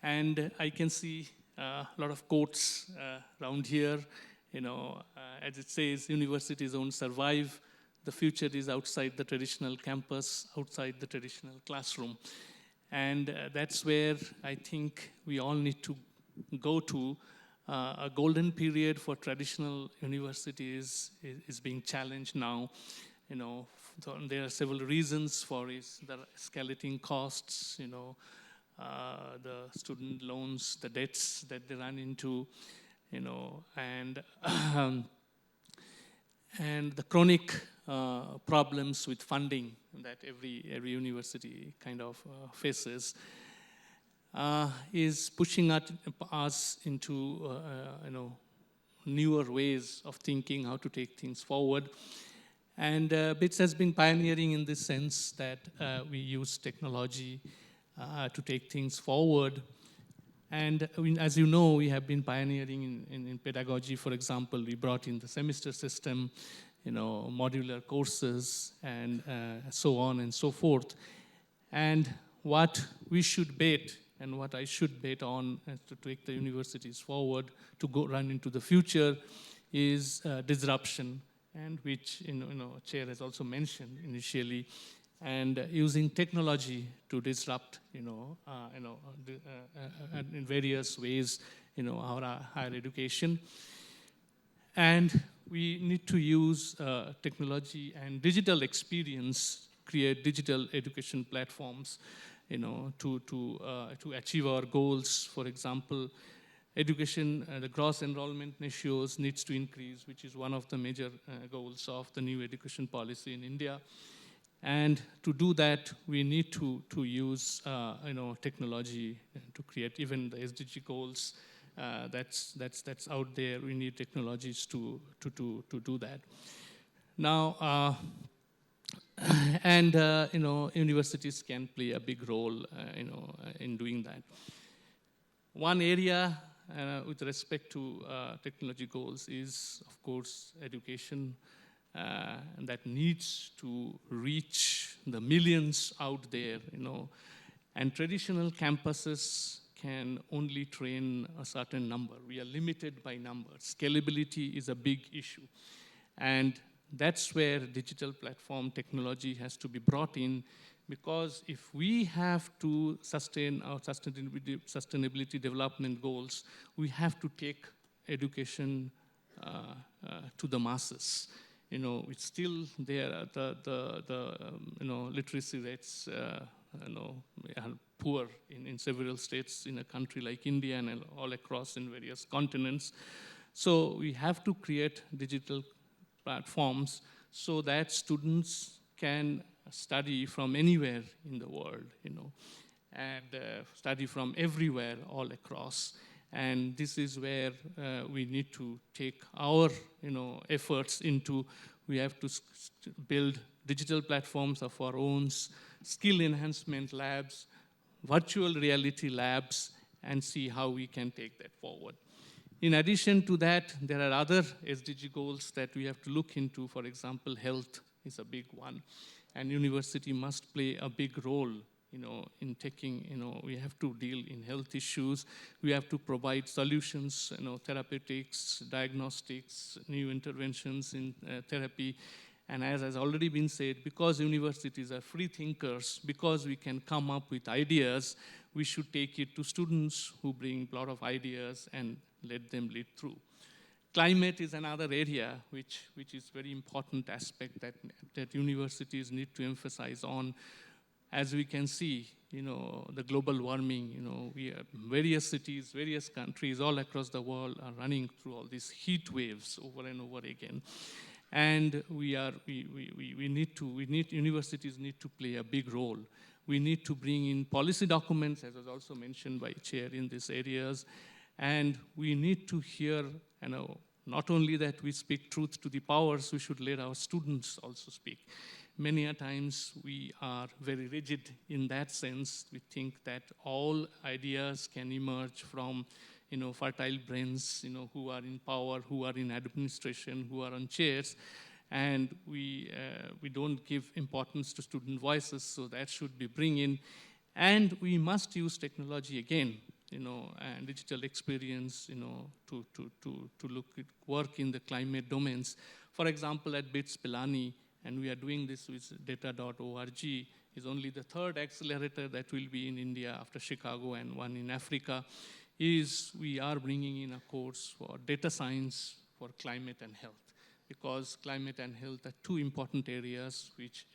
And I can see a lot of quotes around here, as it says, universities won't survive. The future is outside the traditional campus, outside the traditional classroom. And that's where I think we all need to go to. A golden period for traditional universities is being challenged now. So there are several reasons for it. The escalating costs, the student loans, the debts that they run into, and the chronic problems with funding that every university kind of faces is pushing us into newer ways of thinking how to take things forward. And BITS has been pioneering in this sense that we use technology to take things forward. And as you know, we have been pioneering in pedagogy. For example, we brought in the semester system, modular courses, and so on and so forth. And what we should bet, and what I should bet on to take the universities forward to go run into the future, is disruption, and which Chair has also mentioned initially, and using technology to disrupt, in various ways, our higher education. And we need to use technology and digital experience, create digital education platforms, to achieve our goals. For example, education, the gross enrollment ratios needs to increase, which is one of the major goals of the new education policy in India. And to do that, we need to use technology to create even the SDG goals. That's out there. We need technologies to do that. Now, And universities can play a big role in doing that. One area with respect to technology goals is, of course, education that needs to reach the millions out there, and traditional campuses can only train a certain number. We are limited by numbers. Scalability is a big issue. And that's where digital platform technology has to be brought in, because if we have to sustain our sustainability development goals, we have to take education to the masses. It's still there. The literacy rates are poor in several states in a country like India and all across in various continents. So we have to create digital platforms so that students can study from anywhere in the world, and study from everywhere all across. And this is where we need to take our, efforts into. We have to build digital platforms of our own, skill enhancement labs, virtual reality labs, and see how we can take that forward. In addition to that, there are other SDG goals that we have to look into. For example, health is a big one. And university must play a big role, in taking, we have to deal in health issues. We have to provide solutions, therapeutics, diagnostics, new interventions in therapy. And as has already been said, because universities are free thinkers, because we can come up with ideas, we should take it to students who bring a lot of ideas and let them lead through. Climate is another area which is very important aspect that universities need to emphasize on. As we can see, the global warming, we have various cities, various countries all across the world are running through all these heat waves over and over again. And universities need to play a big role. We need to bring in policy documents, as was also mentioned by Chair, in these areas. And we need to hear, not only that we speak truth to the powers, we should let our students also speak. Many a times we are very rigid in that sense. We think that all ideas can emerge from, fertile brains, who are in power, who are in administration, who are on chairs. And we don't give importance to student voices, so that should be bring in. And we must use technology again, and digital experience, to look at work in the climate domains. For example, at BITS Pilani, and we are doing this with data.org, is only the third accelerator that will be in India after Chicago and one in Africa, is we are bringing in a course for data science for climate and health. Because climate and health are two important areas which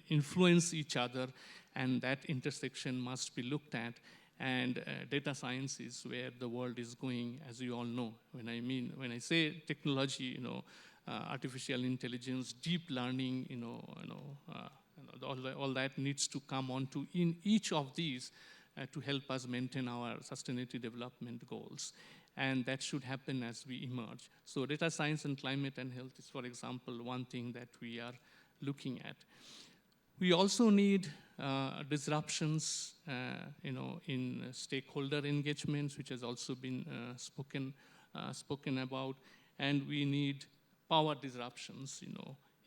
influence each other, and that intersection must be looked at. And data science is where the world is going, as you all know. When I say technology, artificial intelligence, deep learning, all that needs to come onto in each of these to help us maintain our sustainability development goals. And that should happen as we emerge. So data science and climate and health is, for example, one thing that we are looking at. We also need disruptions, in stakeholder engagements, which has also been spoken about, and we need power disruptions.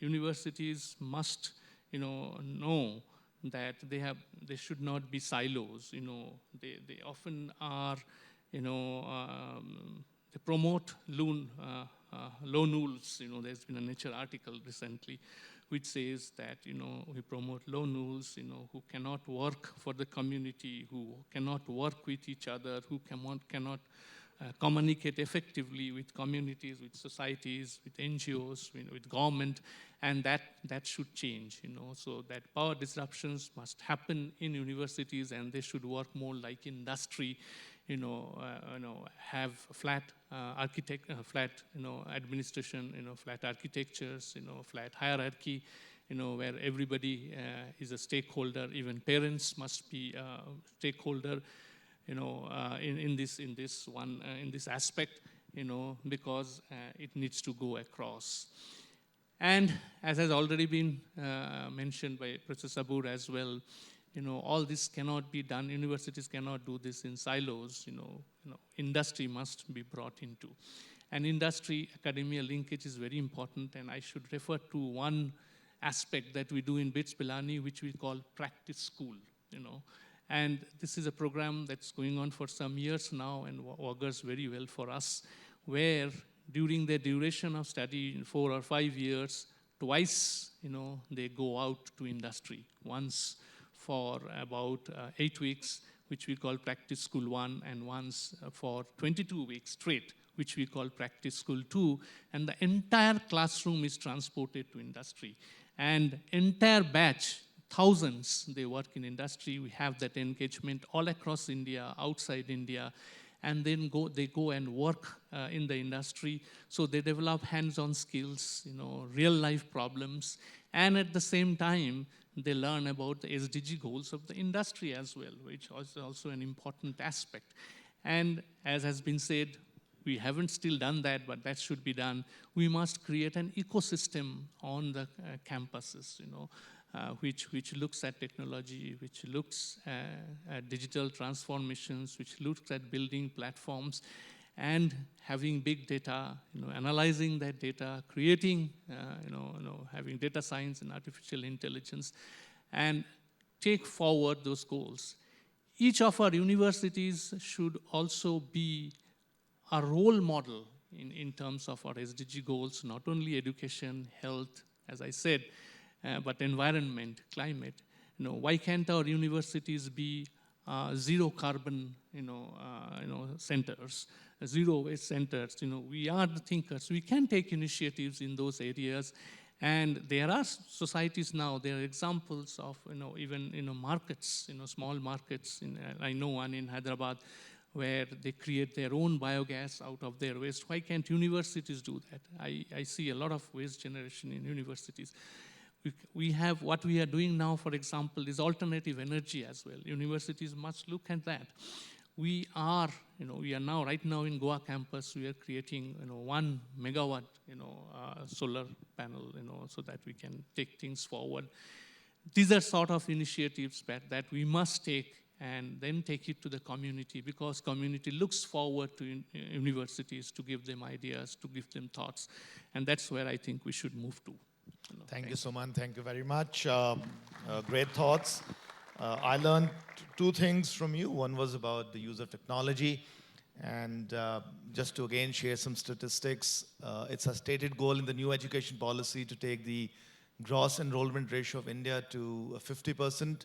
Universities must, know that they should not be silos. They often are, they promote lone wolves. There's been a Nature article recently which says that, we promote lone wolves, who cannot work for the community, who cannot work with each other, who cannot communicate effectively with communities, with societies, with NGOs, with government, and that should change. So that power disruptions must happen in universities, and they should work more like industry. Have flat administration, flat architectures, flat hierarchy, where everybody is a stakeholder. Even parents must be a stakeholder, in this aspect, because it needs to go across. And as has already been mentioned by Professor Sabur as well, all this cannot be done. Universities cannot do this in silos. Industry must be brought into. And industry-academia linkage is very important, and I should refer to one aspect that we do in BITS Pilani, which we call practice school. And this is a program that's going on for some years now and augurs very well for us, where during the duration of study, in 4 or 5 years, twice, they go out to industry. Once for about 8 weeks, which we call Practice School 1, and once for 22 weeks straight, which we call Practice School 2, and the entire classroom is transported to industry. And entire batch, thousands, they work in industry. We have that engagement all across India, outside India, and then they go and work in the industry. So they develop hands-on skills, real-life problems, and at the same time, they learn about the SDG goals of the industry as well, which is also an important aspect. And as has been said, we haven't still done that, but that should be done. We must create an ecosystem on the campuses, which looks at technology, which looks at digital transformations, which looks at building platforms, and having big data, analyzing that data, creating, having data science and artificial intelligence, and take forward those goals. Each of our universities should also be a role model in terms of our SDG goals, not only education, health, as I said, but environment, climate. Why can't our universities be zero carbon, centers, zero waste centers? We are the thinkers. We can take initiatives in those areas, and there are societies now. There are examples of, even markets, small markets. I know one in Hyderabad, where they create their own biogas out of their waste. Why can't universities do that? I see a lot of waste generation in universities. We have what we are doing now, for example, is alternative energy as well. Universities must look at that. We are now, right now in Goa campus, we are creating 1 megawatt solar panel, so that we can take things forward. These are sort of initiatives that we must take and then take it to the community, because community looks forward to universities to give them ideas, to give them thoughts. And that's where I think we should move to. Thank you, Suman. Thank you very much. Great thoughts. I learned 2 things from you. One was about the use of technology. And just to again share some statistics, it's a stated goal in the new education policy to take the gross enrollment ratio of India to 50%.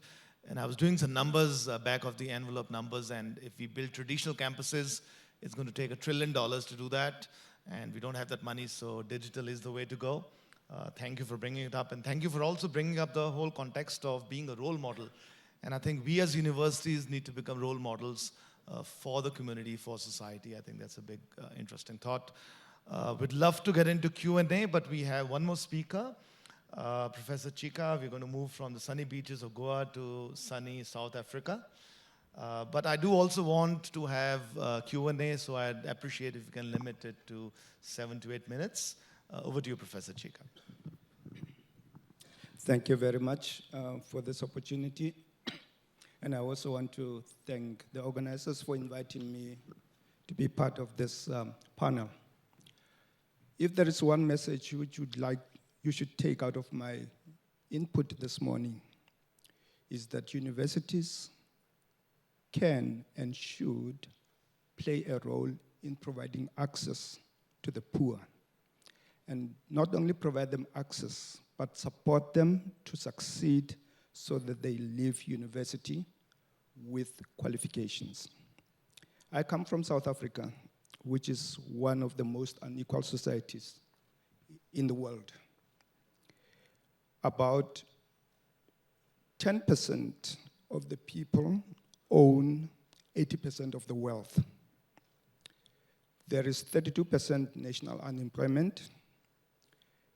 And I was doing some numbers, back of the envelope numbers, and if we build traditional campuses, it's going to take $1 trillion to do that. And we don't have that money, so digital is the way to go. Thank you for bringing it up, and thank you for also bringing up the whole context of being a role model. And I think we as universities need to become role models for the community, for society. I think that's a big, interesting thought. We'd love to get into Q&A, but we have one more speaker, Professor Chika. We're going to move from the sunny beaches of Goa to sunny South Africa. But I do also want to have Q&A, so I'd appreciate if you can limit it to 7 to 8 minutes. Over to you, Professor Chika. Thank you very much for this opportunity. And I also want to thank the organizers for inviting me to be part of this panel. If there is one message which you should take out of my input this morning, is that universities can and should play a role in providing access to the poor. And not only provide them access, but support them to succeed so that they leave university with qualifications. I come from South Africa, which is one of the most unequal societies in the world. About 10% of the people own 80% of the wealth. There is 32% national unemployment,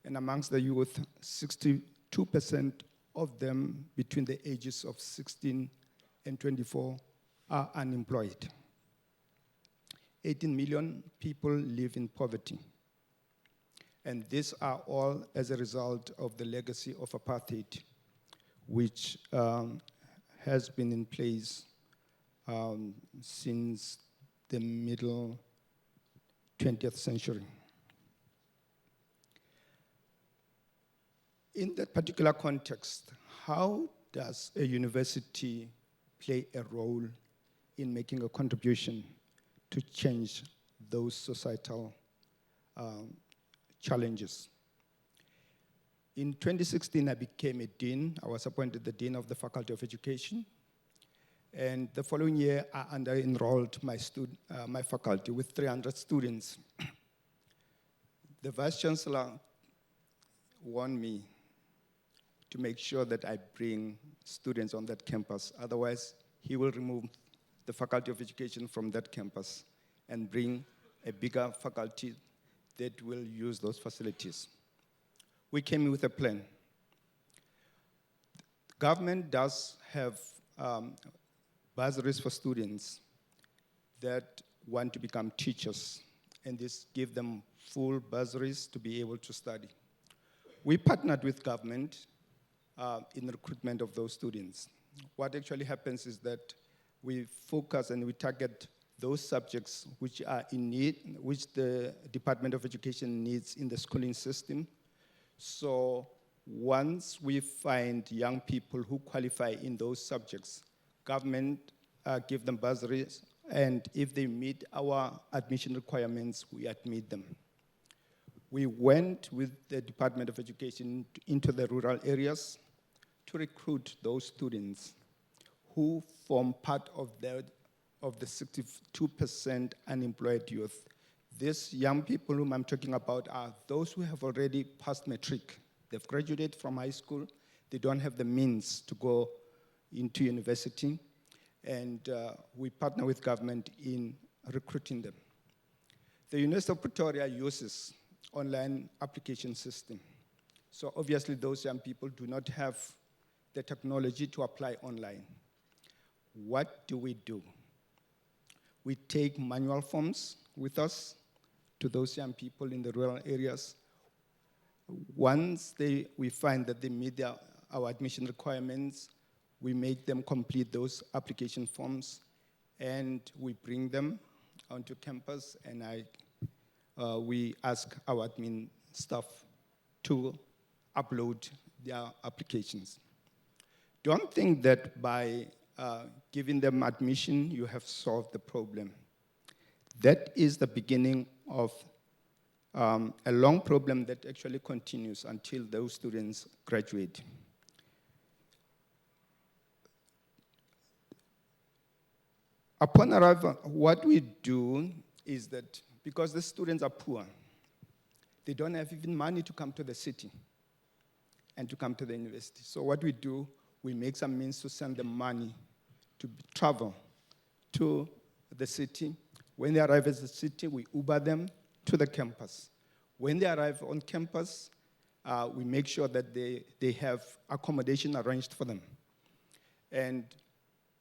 and amongst the youth, 62% of them between the ages of 16 and 24 are unemployed. 18 million people live in poverty. And these are all as a result of the legacy of apartheid, which has been in place since the middle 20th century. In that particular context, how does a university play a role in making a contribution to change those societal challenges? In 2016, I became a dean. I was appointed the dean of the Faculty of Education. And the following year, I under-enrolled my faculty with 300 students. The Vice Chancellor warned me to make sure that I bring students on that campus. Otherwise, he will remove the Faculty of Education from that campus and bring a bigger faculty that will use those facilities. We came in with a plan. Government does have bursaries for students that want to become teachers, and this give them full bursaries to be able to study. We partnered with government in recruitment of those students. What actually happens is that we focus and we target those subjects which are in need, which the Department of Education needs in the schooling system. So once we find young people who qualify in those subjects, government give them bursaries, and if they meet our admission requirements, we admit them. We went with the Department of Education into the rural areas to recruit those students who form part of the 62% unemployed youth. These young people whom I'm talking about are those who have already passed matric. They've graduated from high school. They don't have the means to go into university. And we partner with government in recruiting them. The University of Pretoria uses online application system. So obviously those young people do not have the technology to apply online. What do? We take manual forms with us to those young people in the rural areas. Once we find that they meet our admission requirements, we make them complete those application forms, and we bring them onto campus, and we ask our admin staff to upload their applications. Don't think that by giving them admission, you have solved the problem. That is the beginning of a long problem that actually continues until those students graduate. Upon arrival, what we do is that because the students are poor, they don't have even money to come to the city and to come to the university. So what we do, we make some means to send them money to travel to the city. When they arrive at the city, we Uber them to the campus. When they arrive on campus, we make sure that they have accommodation arranged for them. And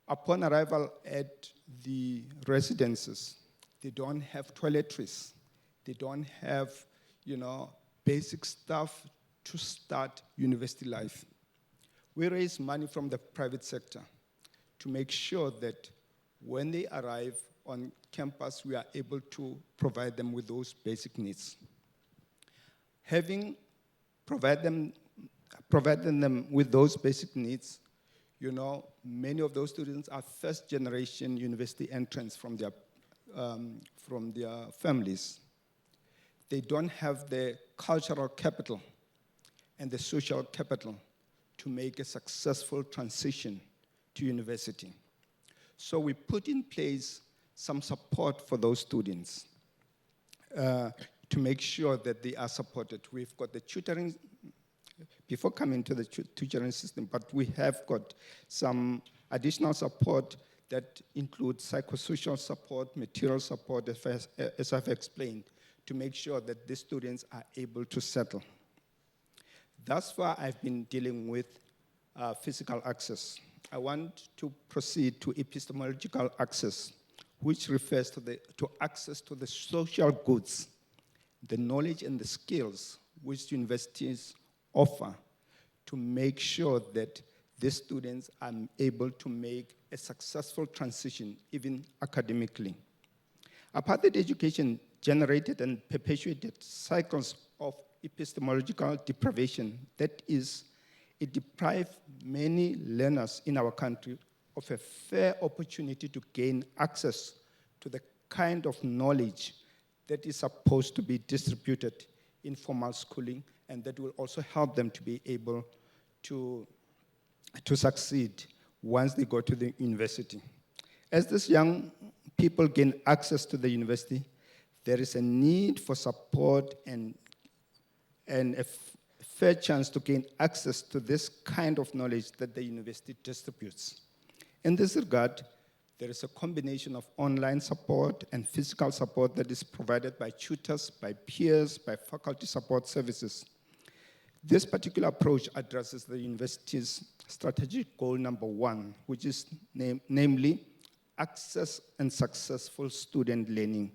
upon arrival at the residences, they don't have toiletries. They don't have, basic stuff to start university life. We raise money from the private sector to make sure that when they arrive on campus, we are able to provide them with those basic needs. Having provided them with those basic needs, many of those students are first-generation university entrants from their families. They don't have the cultural capital and the social capital to make a successful transition to university. So we put in place some support for those students to make sure that they are supported. We've got the tutoring, before coming to the tutoring system, but we have got some additional support that includes psychosocial support, material support, as I've explained, to make sure that the students are able to settle. Thus far, I've been dealing with physical access. I want to proceed to epistemological access, which refers to access to the social goods the knowledge and the skills which universities offer to make sure that these students are able to make a successful transition, even academically. Apartheid education generated and perpetuated cycles of epistemological deprivation. That is, it deprived many learners in our country of a fair opportunity to gain access to the kind of knowledge that is supposed to be distributed in formal schooling, and that will also help them to be able to succeed once they go to the university. As these young people gain access to the university, there is a need for support and a fair chance to gain access to this kind of knowledge that the university distributes. In this regard, there is a combination of online support and physical support that is provided by tutors, by peers, by faculty support services. This particular approach addresses the university's strategic goal number 1, which is namely access and successful student learning.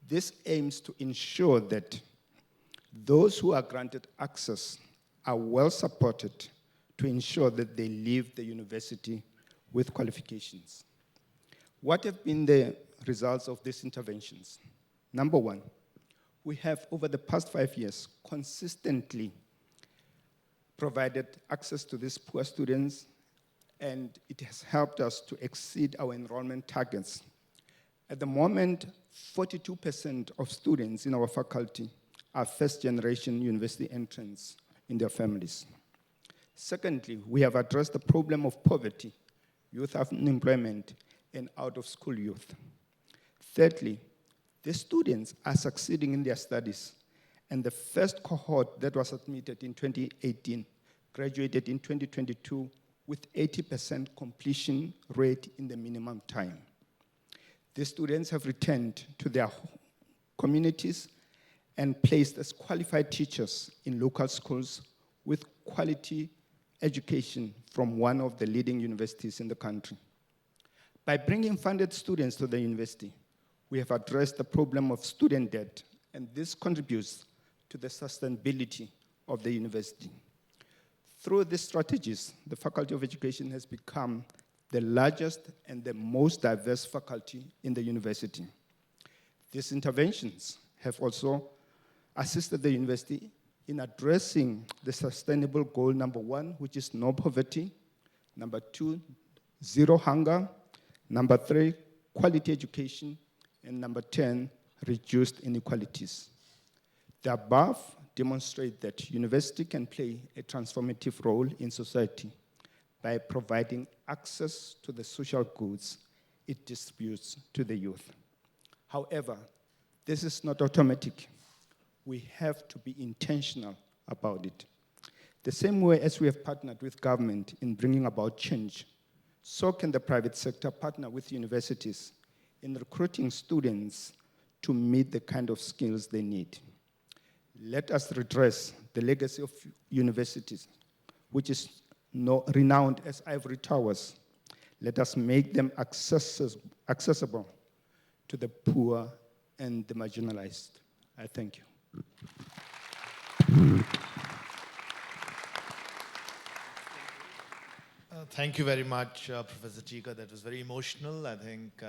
This aims to ensure that those who are granted access are well supported to ensure that they leave the university with qualifications. What have been the results of these interventions? Number 1, we have over the past 5 years consistently provided access to these poor students, and it has helped us to exceed our enrollment targets. At the moment, 42% of students in our faculty are first-generation university entrants in their families. Secondly, we have addressed the problem of poverty, youth unemployment, and out-of-school youth. Thirdly, the students are succeeding in their studies, and the first cohort that was admitted in 2018 graduated in 2022 with 80% completion rate in the minimum time. The students have returned to their communities and placed as qualified teachers in local schools with quality education from one of the leading universities in the country. By bringing funded students to the university, we have addressed the problem of student debt, and this contributes to the sustainability of the university. Through these strategies, the Faculty of Education has become the largest and the most diverse faculty in the university. These interventions have also assisted the university in addressing the sustainable goal number 1, which is no poverty, number 2, zero hunger, number 3, quality education, and number 10, reduced inequalities. The above demonstrate that university can play a transformative role in society by providing access to the social goods it distributes to the youth. However, this is not automatic. We have to be intentional about it. The same way as we have partnered with government in bringing about change, so can the private sector partner with universities in recruiting students to meet the kind of skills they need. Let us redress the legacy of universities, which is renowned as ivory towers. Let us make them accessible to the poor and the marginalized. I thank you. Thank you very much, Professor Chika. That was very emotional. I think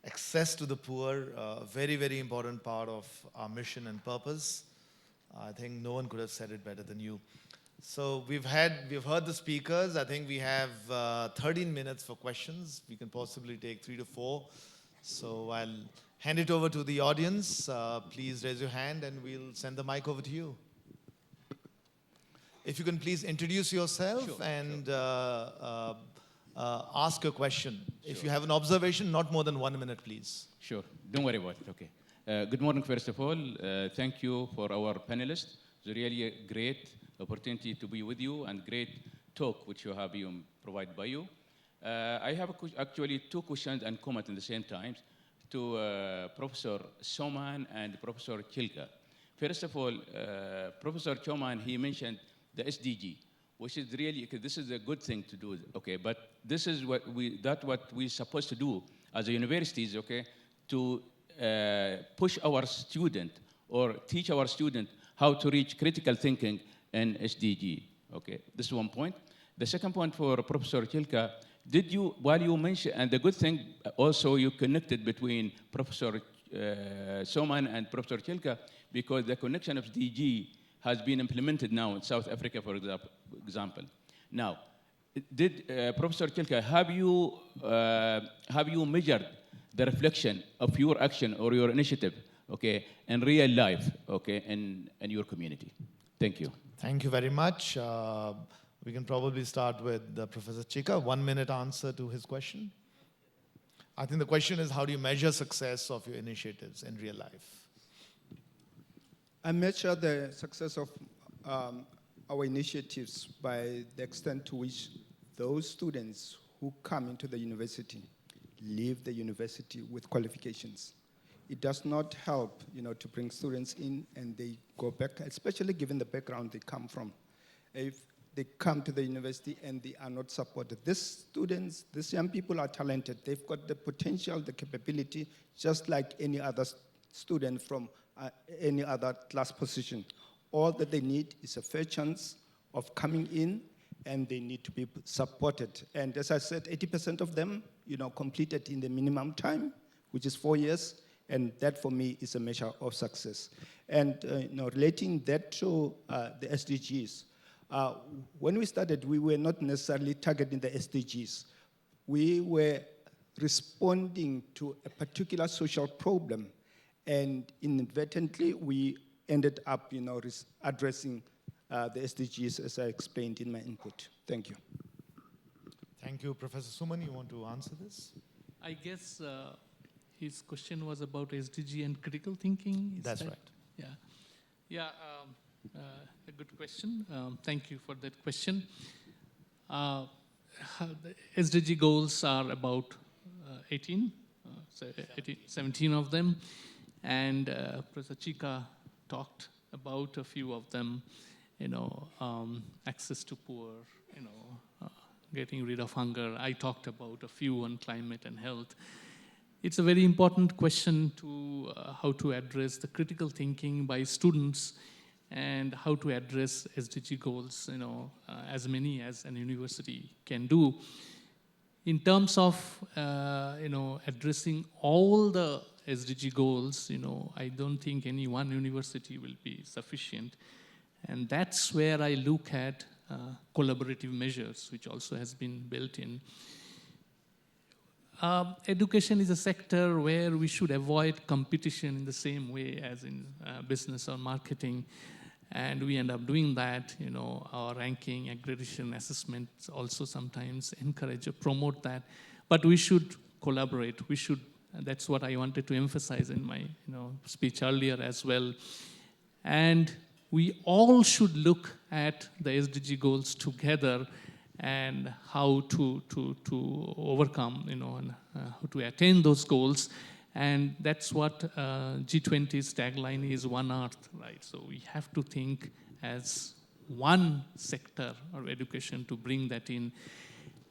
access to the poor, a very, very important part of our mission and purpose. I think no one could have said it better than you. So we've heard the speakers. I think we have 13 minutes for questions. We can possibly take 3 to 4. So I'll hand it over to the audience. Please raise your hand and we'll send the mic over to you. If you can please introduce yourself and ask a question. Sure. If you have an observation, not more than 1 minute, please. Sure, don't worry about it, okay. Good morning, first of all. Thank you for our panelists. It's really a great opportunity to be with you and great talk which you have provided by you. I have actually 2 questions and comments at the same time to Professor Soman and Professor Chilka. First of all, Professor Choman, he mentioned the SDG, which is really, this is a good thing to do, okay, but this is what we're supposed to do as a universities, okay, to push our student or teach our student how to reach critical thinking in SDG. Okay, this is one point. The second point for Professor Kilka, did you, while you mentioned, and the good thing also you connected between Professor Soman and Professor Kilka, because the connection of SDG has been implemented now in South Africa, for example. Now, did Professor Kilka, have you measured the reflection of your action or your initiative, okay, in real life, okay, in your community? Thank you. Thank you very much. We can probably start with Professor Chika. 1 minute answer to his question. I think the question is, how do you measure success of your initiatives in real life? I measure the success of our initiatives by the extent to which those students who come into the university leave the university with qualifications. It does not help, to bring students in and they go back, especially given the background they come from. If they come to the university and they are not supported, these students, these young people are talented. They've got the potential, the capability, just like any other student from any other class position. All that they need is a fair chance of coming in, and they need to be supported. And as I said, 80% of them, completed in the minimum time, which is 4 years, and that for me is a measure of success. And relating that to the SDGs, when we started, we were not necessarily targeting the SDGs. We were responding to a particular social problem, and inadvertently, we ended up, addressing the SDGs as I explained in my input. Thank you. Thank you. Professor Suman, you want to answer this? I guess his question was about SDG and critical thinking. That's right. Yeah. Yeah, a good question. Thank you for that question. The SDG goals are about 17 of them. And Professor Chika talked about a few of them, access to poor, getting rid of hunger. I talked about a few on climate and health. It's a very important question to how to address the critical thinking by students and how to address SDG goals, as many as an university can do. In terms of, addressing all the SDG goals, I don't think any one university will be sufficient. And that's where I look at collaborative measures, which also has been built in. Education is a sector where we should avoid competition in the same way as in business or marketing. And we end up doing that, our ranking, accreditation, assessments also sometimes encourage or promote that. But we should collaborate. That's what I wanted to emphasize in my speech earlier as well. And we all should look at the SDG goals together and how to overcome, and how to attain those goals. And that's what G20's tagline is, One Earth, right? So we have to think as one sector of education to bring that in.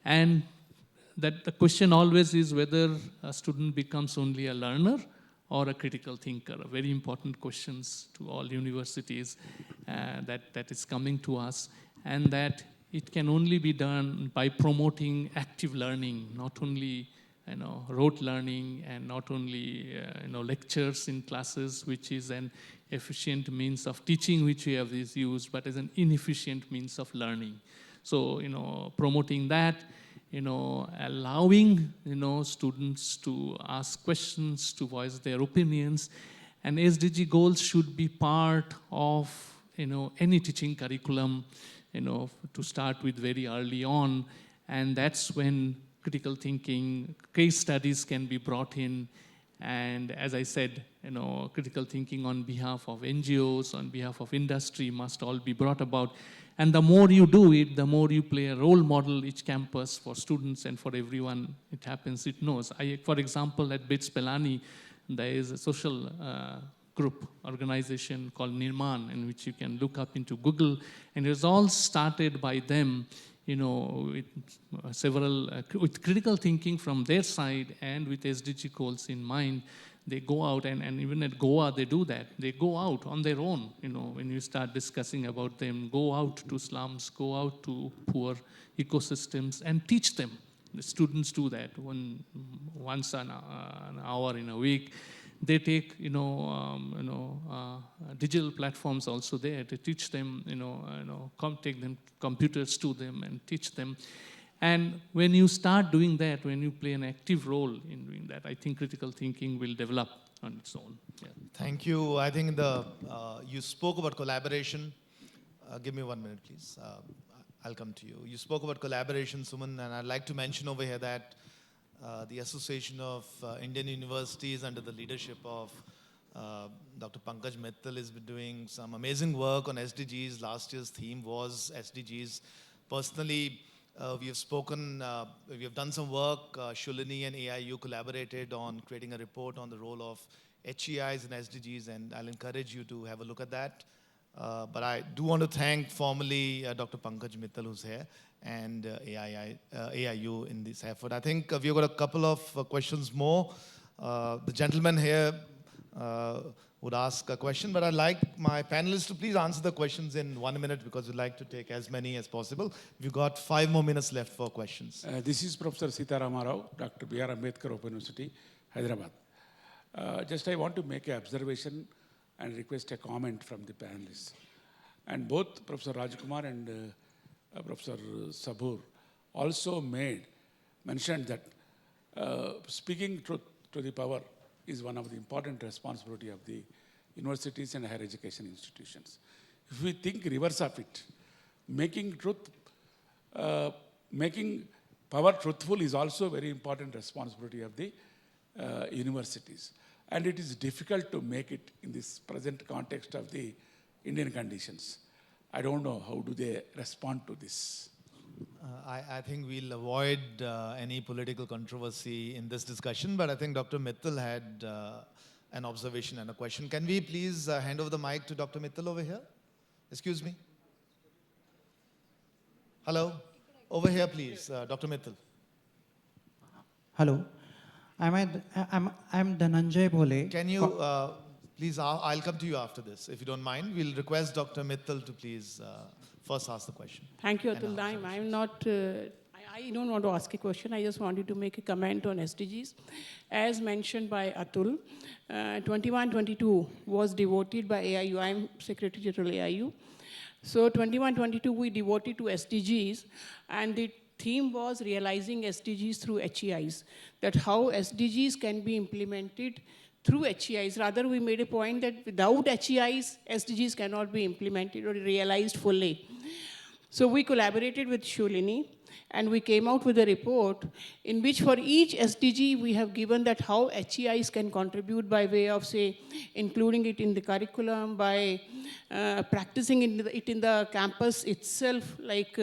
And that the question always is whether a student becomes only a learner or a critical thinker. Very important questions to all universities that is coming to us, and that it can only be done by promoting active learning, not only rote learning and not only lectures in classes, which is an efficient means of teaching which we have used, but as an inefficient means of learning. So promoting that, allowing students to ask questions, to voice their opinions, and SDG goals should be part of any teaching curriculum, to start with very early on, and that's when critical thinking, case studies can be brought in. And as I said, critical thinking on behalf of NGOs, on behalf of industry must all be brought about. And the more you do it, the more you play a role model each campus for students and for everyone it happens, it knows. For example, at BITS Pelani, there is a social group organization called Nirman, in which you can look up into Google. And it was all started by them, with with critical thinking from their side and with SDG goals in mind. They go out, and even at Goa, they do that. They go out on their own, when you start discussing about them, go out to slums, go out to poor ecosystems and teach them. The students do that once an hour in a week. They take, digital platforms also there to teach them, take them computers to them and teach them. And when you start doing that, when you play an active role in doing that, I think critical thinking will develop on its own. Yeah. Thank you. I think you spoke about collaboration. Give me 1 minute, please. I'll come to you. You spoke about collaboration, Suman, and I'd like to mention over here that the Association of Indian Universities under the leadership of Dr. Pankaj Mittal has been doing some amazing work on SDGs. Last year's theme was SDGs. Personally, we have done some work. Shulini and AIU collaborated on creating a report on the role of HEIs and SDGs, and I'll encourage you to have a look at that. But I do want to thank formally Dr. Pankaj Mittal, who's here, and AIU in this effort. I think we've got a couple of questions more. The gentleman here would ask a question, but I'd like my panelists to please answer the questions in 1 minute because we'd like to take as many as possible. We've got 5 more minutes left for questions. This is Professor Sitaram Rao, Dr. B.R. Ambedkar Open University, Hyderabad. Just I want to make an observation and request a comment from the panelists. And both Professor Rajkumar and Professor Sabur also mentioned that speaking truth to the power is one of the important responsibility of the universities and higher education institutions. If we think reverse of it, making power truthful is also a very important responsibility of the universities. And it is difficult to make it in this present context of the Indian conditions. I don't know how do they respond to this. I think we'll avoid any political controversy in this discussion, but I think Dr. Mittal had an observation and a question. Can we please hand over the mic to Dr. Mittal over here? Excuse me. Hello? Over here, please, Dr. Mittal. Hello. I'm Dhananjay Bhole. Can you, please, I'll come to you after this, if you don't mind. We'll request Dr. Mittal to please first ask the question. Thank you, Atul. I don't want to ask a question. I just wanted to make a comment on SDGs. As mentioned by Atul, 21-22 was devoted by AIU. I'm Secretary General AIU. So 21-22 we devoted to SDGs, and the theme was realizing SDGs through HEIs, that how SDGs can be implemented through HEIs. Rather, we made a point that without HEIs, SDGs cannot be implemented or realized fully. So we collaborated with Shulini, and we came out with a report in which for each SDG we have given that how HEIs can contribute by way of, say, including it in the curriculum, by practicing it in the campus itself, like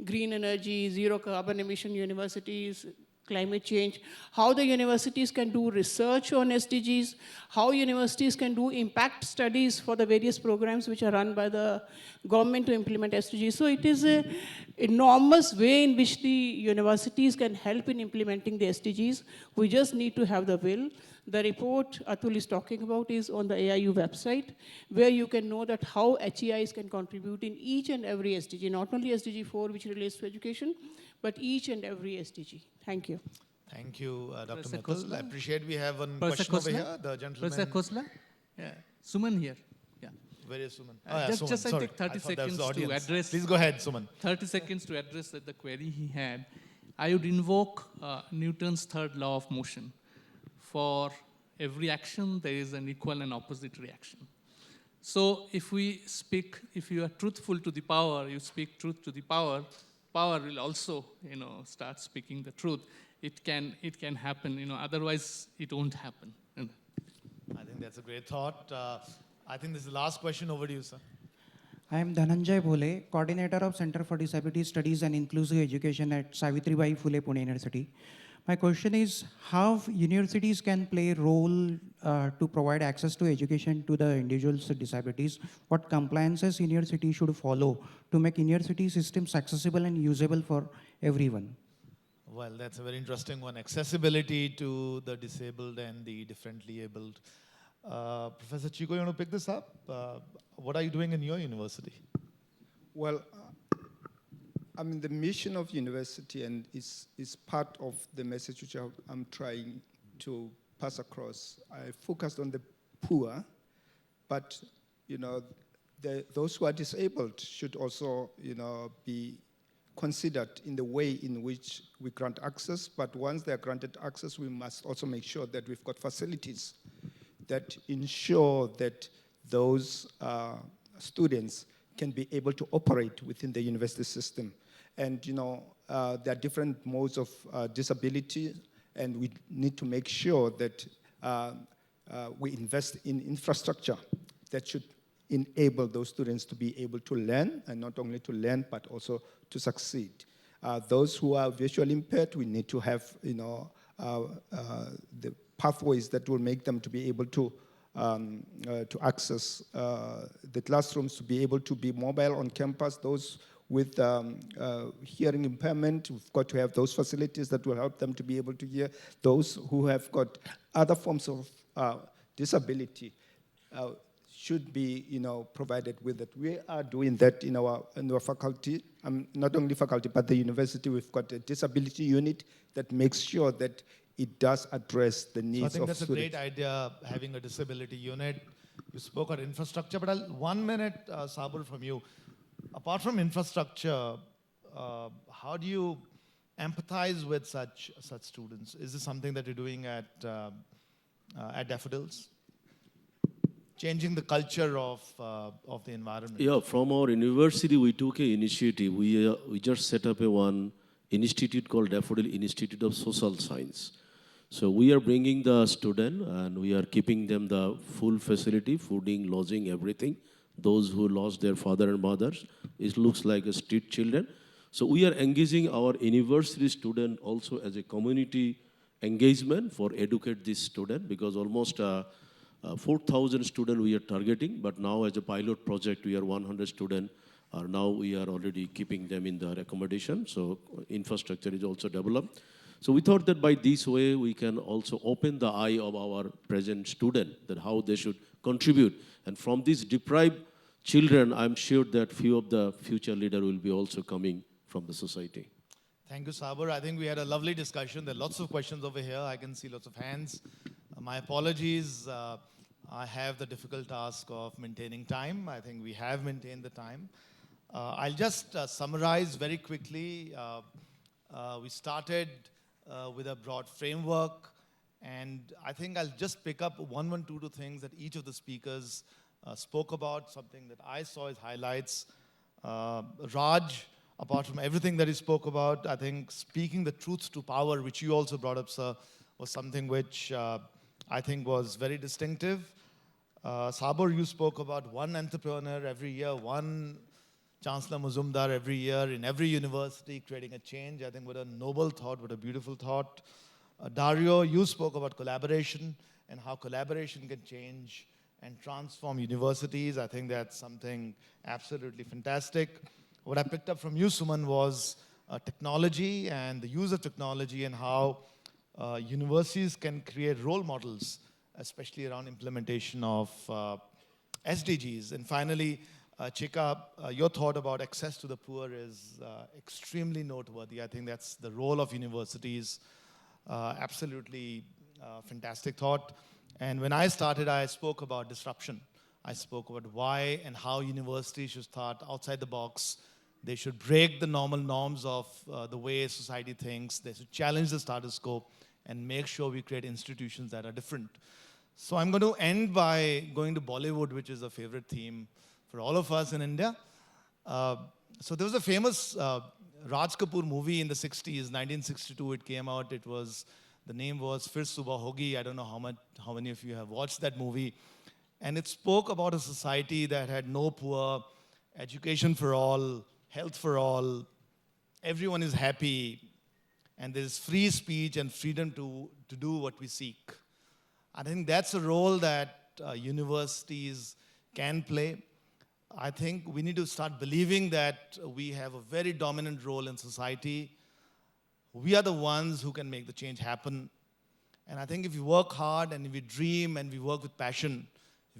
green energy, zero carbon emission universities, climate change, how the universities can do research on SDGs, how universities can do impact studies for the various programs which are run by the government to implement SDGs. So it is an enormous way in which the universities can help in implementing the SDGs. We just need to have the will. The report Atul is talking about is on the AIU website, where you can know that how HEIs can contribute in each and every SDG, not only SDG 4, which relates to education, but each and every SDG. Thank you. Thank you, Dr. Mittal. I appreciate we have one question over here. The gentleman. Professor Khosla? Yeah. Suman here. Yeah. Where is Suman? Just I take 30 seconds to address. Please go ahead, Suman. 30 seconds to address the query he had. I would invoke Newton's third law of motion. For every action, there is an equal and opposite reaction. So if you are truthful to the power, you speak truth to the power, power will also, start speaking the truth. It can happen, otherwise it won't happen. I think that's a great thought. I think this is the last question. Over to you, sir. I am Dhananjay Bhole, Coordinator of Center for Disability Studies and Inclusive Education at Savitribai Phule Pune University. My question is how universities can play a role to provide access to education to the individuals with disabilities. What compliances university should follow to make university systems accessible and usable for everyone? Well, that's a very interesting one. Accessibility to the disabled and the differently abled. Professor Chico, you want to pick this up? What are you doing in your university? Well, I mean, the mission of university and is part of the message which I'm trying to pass across. I focused on the poor, but, you know, those who are disabled should also, you know, be considered in the way in which we grant access. But once they're granted access, we must also make sure that we've got facilities that ensure that those students can be able to operate within the university system. And, you know, there are different modes of disability, and we need to make sure that we invest in infrastructure that should enable those students to be able to learn, and not only to learn, but also to succeed. Those who are visually impaired, we need to have, you know, the pathways that will make them to be able to access the classrooms, to be able to be mobile on campus. Those with hearing impairment, we've got to have those facilities that will help them to be able to hear. Those who have got other forms of disability should be, you know, provided with it. We are doing that in our faculty. Not only faculty, but the university. We've got a disability unit that makes sure that it does address the needs of students. So I think that's a great idea, having a disability unit. You spoke about infrastructure, but 1 minute, Sabur, from you. Apart from infrastructure, how do you empathize with such students? Is this something that you're doing at Daffodils? Changing the culture of the environment. Yeah, from our university, we took an initiative. We just set up one institute called Daffodil Institute of Social Science. So we are bringing the student, and we are keeping them the full facility, fooding, lodging, everything. Those who lost their father and mothers, it looks like a street children. So we are engaging our university student also as a community engagement for educate this student, because almost 4,000 students we are targeting, but now as a pilot project, we are 100 students. Now we are already keeping them in the accommodation, so infrastructure is also developed. So we thought that by this way, we can also open the eye of our present student, that how they should contribute. And from these deprived children, I'm sure that few of the future leaders will be also coming from the society. Thank you, Sabur. I think we had a lovely discussion. There are lots of questions over here. I can see lots of hands. My apologies. I have the difficult task of maintaining time. I think we have maintained the time. I'll just summarize very quickly. We started with a broad framework, and I think I'll just pick up one, two things that each of the speakers spoke about, something that I saw as highlights. Raj, apart from everything that he spoke about, I think speaking the truth to power, which you also brought up, sir, was something which I think was very distinctive. Sabur, you spoke about one entrepreneur every year, one Chancellor Mazumdar every year in every university creating a change. I think what a noble thought, what a beautiful thought. Dario, you spoke about collaboration and how collaboration can change and transform universities. I think that's something absolutely fantastic. What I picked up from you, Suman, was technology and the use of technology and how universities can create role models, especially around implementation of SDGs. And finally, Chika, your thought about access to the poor is extremely noteworthy. I think that's the role of universities. Absolutely fantastic thought. And when I started, I spoke about disruption. I spoke about why and how universities should start outside the box. They should break the normal norms of the way society thinks. They should challenge the status quo and make sure we create institutions that are different. So I'm going to end by going to Bollywood, which is a favorite theme for all of us in India. So there was a famous Raj Kapoor movie in the 60s, 1962 it came out. The name was Fir Subah Hogi. I don't know how many of you have watched that movie. And it spoke about a society that had no poor, education for all, health for all, everyone is happy, and there's free speech and freedom to do what we seek. I think that's a role that universities can play. I think we need to start believing that we have a very dominant role in society. we are the ones who can make the change happen. And I think if we work hard and if we dream and we work with passion,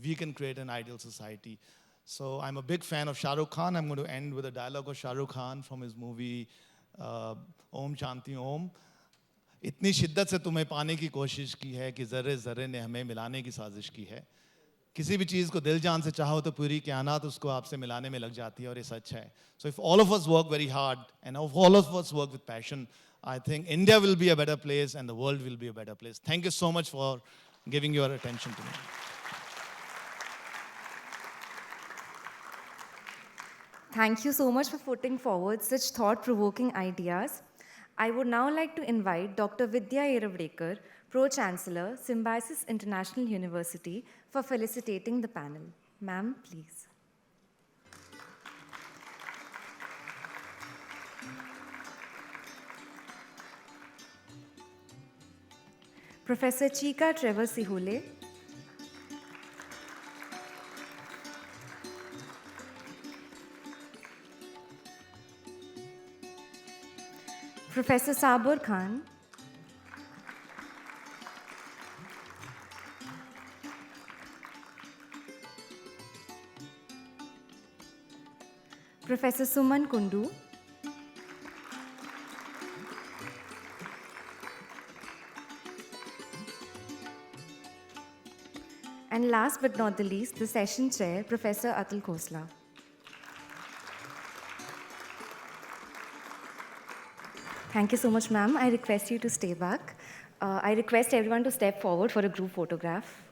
we can create an ideal society. So I'm a big fan of Shah Rukh Khan. I'm going to end with a dialogue of Shah Rukh Khan from his movie Om Shanti Om. इतनी शिद्दत से तुम्हें पाने की कोशिश की है कि ज़र्रे ज़र्रे ने हमें मिलाने की साजिश की है. किसी भी चीज़ को दिल जान से चाहो तो पूरी कायनात उसको आपसे मिलाने में लग जाती है और ये सच है. So if all of us work very hard and if all of us work with passion, I think India will be a better place and the world will be a better place. Thank you so much for giving your attention to me. Thank you so much for putting forward such thought-provoking ideas. I would now like to invite Dr. Vidya Yeravdekar, Pro-Chancellor, Symbiosis International University, for felicitating the panel. Ma'am, please. Professor Chika Trevor Sihule, Professor Sabur Khan, Professor Suman Kundu, and last but not the least, the session chair, Professor Atul Khosla. Thank you so much, ma'am. I request you to stay back. I request everyone to step forward for a group photograph.